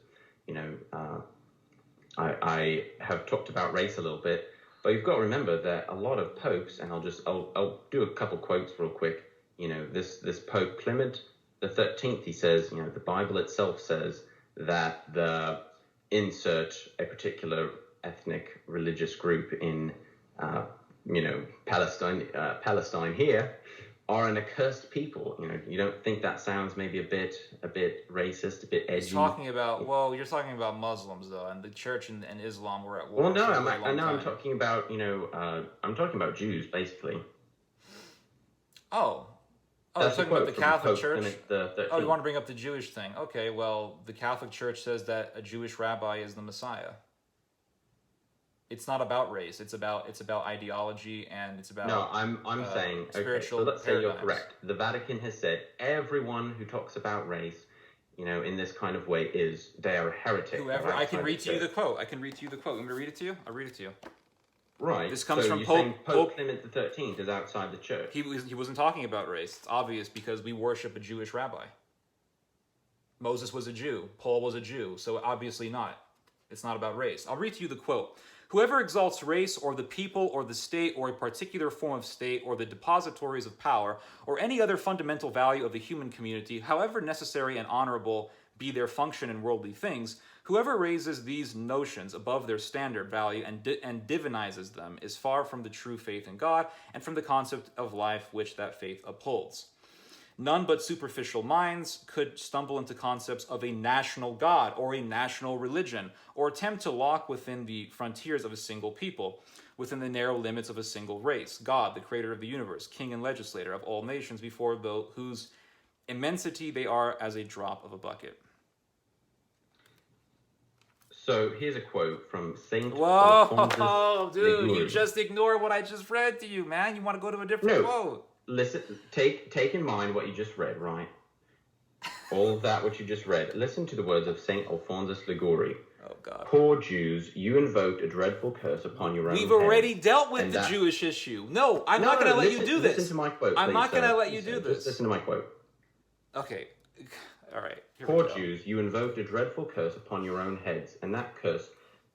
I have talked about race a little bit, but you've got to remember that a lot of popes, and I'll do a couple quotes real quick. This Pope Clement the 13th, he says, the Bible itself says that the insert a particular ethnic religious group in, Palestine here are an accursed people. You don't think that sounds maybe a bit racist, a bit edgy? You're talking about Muslims though, and the church and Islam were at war. Well, no, I'm talking about, I'm talking about Jews basically. Oh, you're talking about the Catholic Church? You want to bring up the Jewish thing. Okay, well, the Catholic Church says that a Jewish rabbi is the Messiah. It's not about race. It's about ideology, and it's about... No, I'm saying, spiritual so let's say you're paradigms. correct. The Vatican has said everyone who talks about race, in this kind of way they are a heretic. Whoever, I can read to you the quote. Want me to read it to you? I'll read it to you. Right. This comes from Pope Clement the 13th is outside the church. He wasn't talking about race. It's obvious because we worship a Jewish rabbi. Moses was a Jew. Paul was a Jew. So obviously not. It's not about race. I'll read to you the quote. Whoever exalts race or the people or the state or a particular form of state or the depositories of power or any other fundamental value of the human community, however necessary and honorable be their function in worldly things, whoever raises these notions above their standard value and divinizes them is far from the true faith in God and from the concept of life which that faith upholds. None but superficial minds could stumble into concepts of a national God or a national religion, or attempt to lock within the frontiers of a single people, within the narrow limits of a single race, God, the creator of the universe, king and legislator of all nations, before whose immensity they are as a drop of a bucket. So here's a quote from Saint. Whoa, dude, you just ignored what I just read to you, man. You want to go to a different quote? listen, take in mind what you just read, right? All of that which you just read. Listen to the words of Saint Alphonsus Liguori. Oh, God. Poor Jews, you invoked a dreadful curse upon your own We've already heads, dealt with and the that... Jewish issue. No, I'm not going to let you do this. Listen to my quote, I'm please, not going to sir. let you do this. Just listen to my quote. Okay. All right. Here Poor we go. Jews, you invoked a dreadful curse upon your own heads, and that curse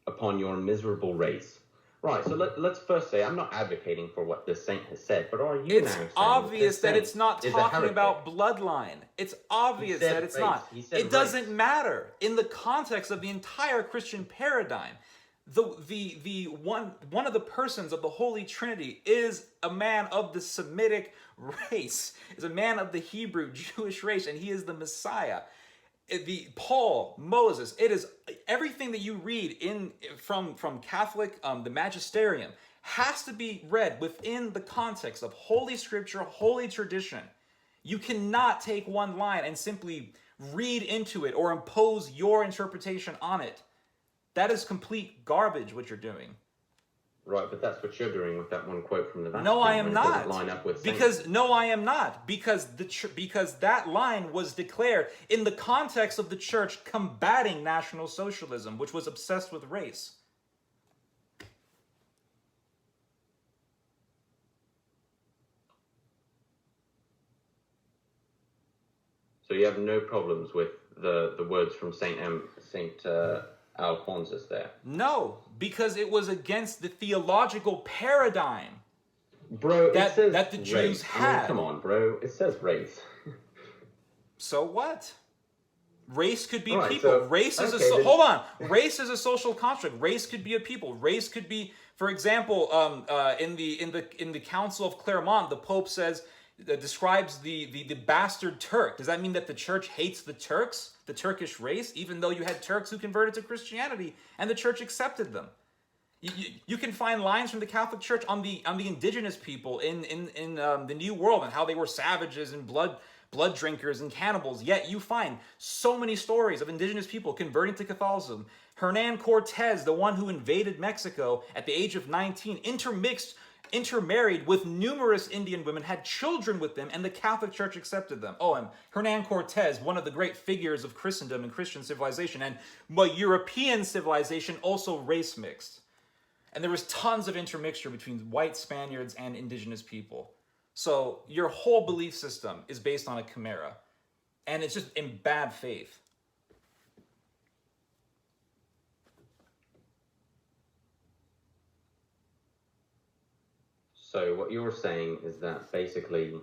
upon your miserable race. Right, so let's first say, I'm not advocating for what this saint has said, but are you now saying... It's obvious that it's not is a talking heretic? about bloodline. It's obvious said that it's race. not. He said It doesn't race. matter. In the context of the entire Christian paradigm, the one of the persons of the Holy Trinity is a man of the Semitic race, is a man of the Hebrew Jewish race, and he is the Messiah. Paul, Moses, it is everything that you read from Catholic, the magisterium, has to be read within the context of Holy Scripture, Holy Tradition. You cannot take one line and simply read into it or impose your interpretation on it. That is complete garbage, what you're doing. Right, but that's what you're doing with that one quote from the Vatican. No, I am not. Line up with because that line was declared in the context of the church combating National Socialism, which was obsessed with race. So you have no problems with the words from Saint Alphonsus there? No, because it was against the theological paradigm. Bro, it says that the Jews race. had. I mean, come on, bro. It says race. So what? Race could be right, people. So, race is hold on. Race is a social construct. Race could be a people. Race could be, for example, in the Council of Clermont, the Pope describes the bastard Turk. Does that mean that the church hates the Turks, the Turkish race, even though you had Turks who converted to Christianity and the church accepted them? You can find lines from the Catholic Church on the indigenous people in the New World and how they were savages and blood drinkers and cannibals. Yet you find so many stories of indigenous people converting to Catholicism. Hernan Cortez, the one who invaded Mexico at the age of 19, intermarried with numerous Indian women, had children with them, and the Catholic Church accepted them. Oh, and Hernan Cortez, one of the great figures of Christendom and Christian civilization, and European civilization, also race mixed. And there was tons of intermixture between white Spaniards and indigenous people. So your whole belief system is based on a chimera. And it's just in bad faith. So what you're saying is that basically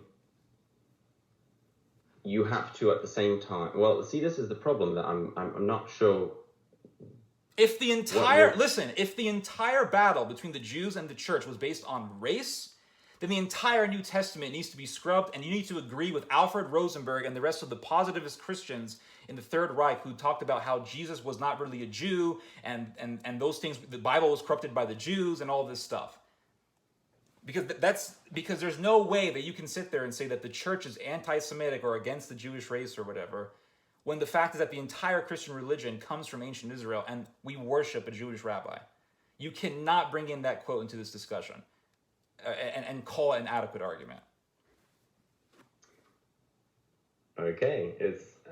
you have to at the same time... Well, see, this is the problem that I'm not sure... If the entire battle between the Jews and the church was based on race, then the entire New Testament needs to be scrubbed, and you need to agree with Alfred Rosenberg and the rest of the positivist Christians in the Third Reich who talked about how Jesus was not really a Jew, and those things, the Bible was corrupted by the Jews and all this stuff. Because there's no way that you can sit there and say that the church is anti-Semitic or against the Jewish race or whatever, when the fact is that the entire Christian religion comes from ancient Israel and we worship a Jewish rabbi. You cannot bring in that quote into this discussion and call it an adequate argument. Okay,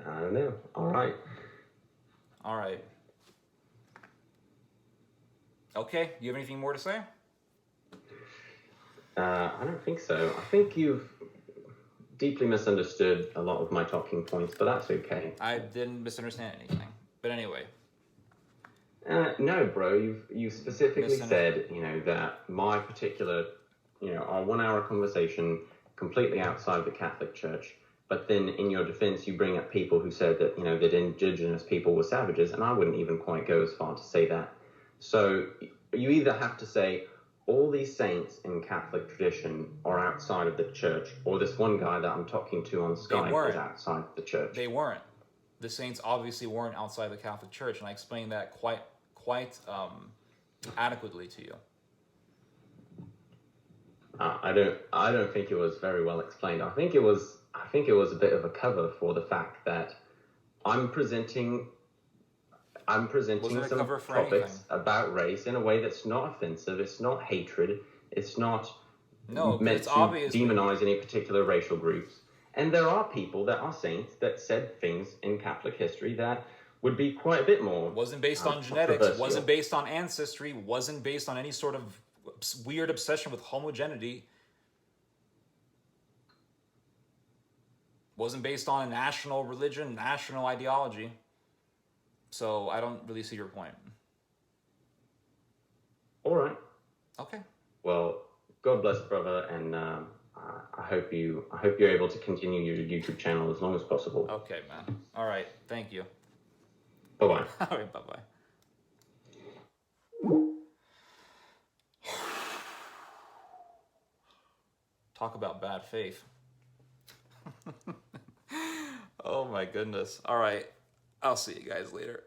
I don't know. All right. Okay, you have anything more to say? I don't think so. I think you've deeply misunderstood a lot of my talking points, but that's okay. I didn't misunderstand anything. But anyway. No, bro. You specifically said, that my particular, our 1 hour conversation completely outside the Catholic Church. But then in your defense, you bring up people who said that, that indigenous people were savages, and I wouldn't even quite go as far to say that. So you either have to say all these saints in Catholic tradition are outside of the church, or this one guy that I'm talking to on Skype is outside the church. They weren't. The saints obviously weren't outside the Catholic Church, and I explained that quite adequately to you. I don't think it was very well explained. I think it was a bit of a cover for the fact that I'm presenting some topics about race in a way that's not offensive, it's not hatred, it's not No, but meant it's to obvious. demonize any particular racial groups. And there are people that are saints that said things in Catholic history that would be quite a bit more Wasn't based on genetics, wasn't based on ancestry, wasn't based on any sort of weird obsession with homogeneity, wasn't based on a national religion, national ideology. So I don't really see your point. All right. Okay. Well, God bless, brother, and I hope you're able to continue your YouTube channel as long as possible. Okay, man. All right. Thank you. Bye-bye. All right, bye-bye. Talk about bad faith. Oh my goodness. All right. I'll see you guys later.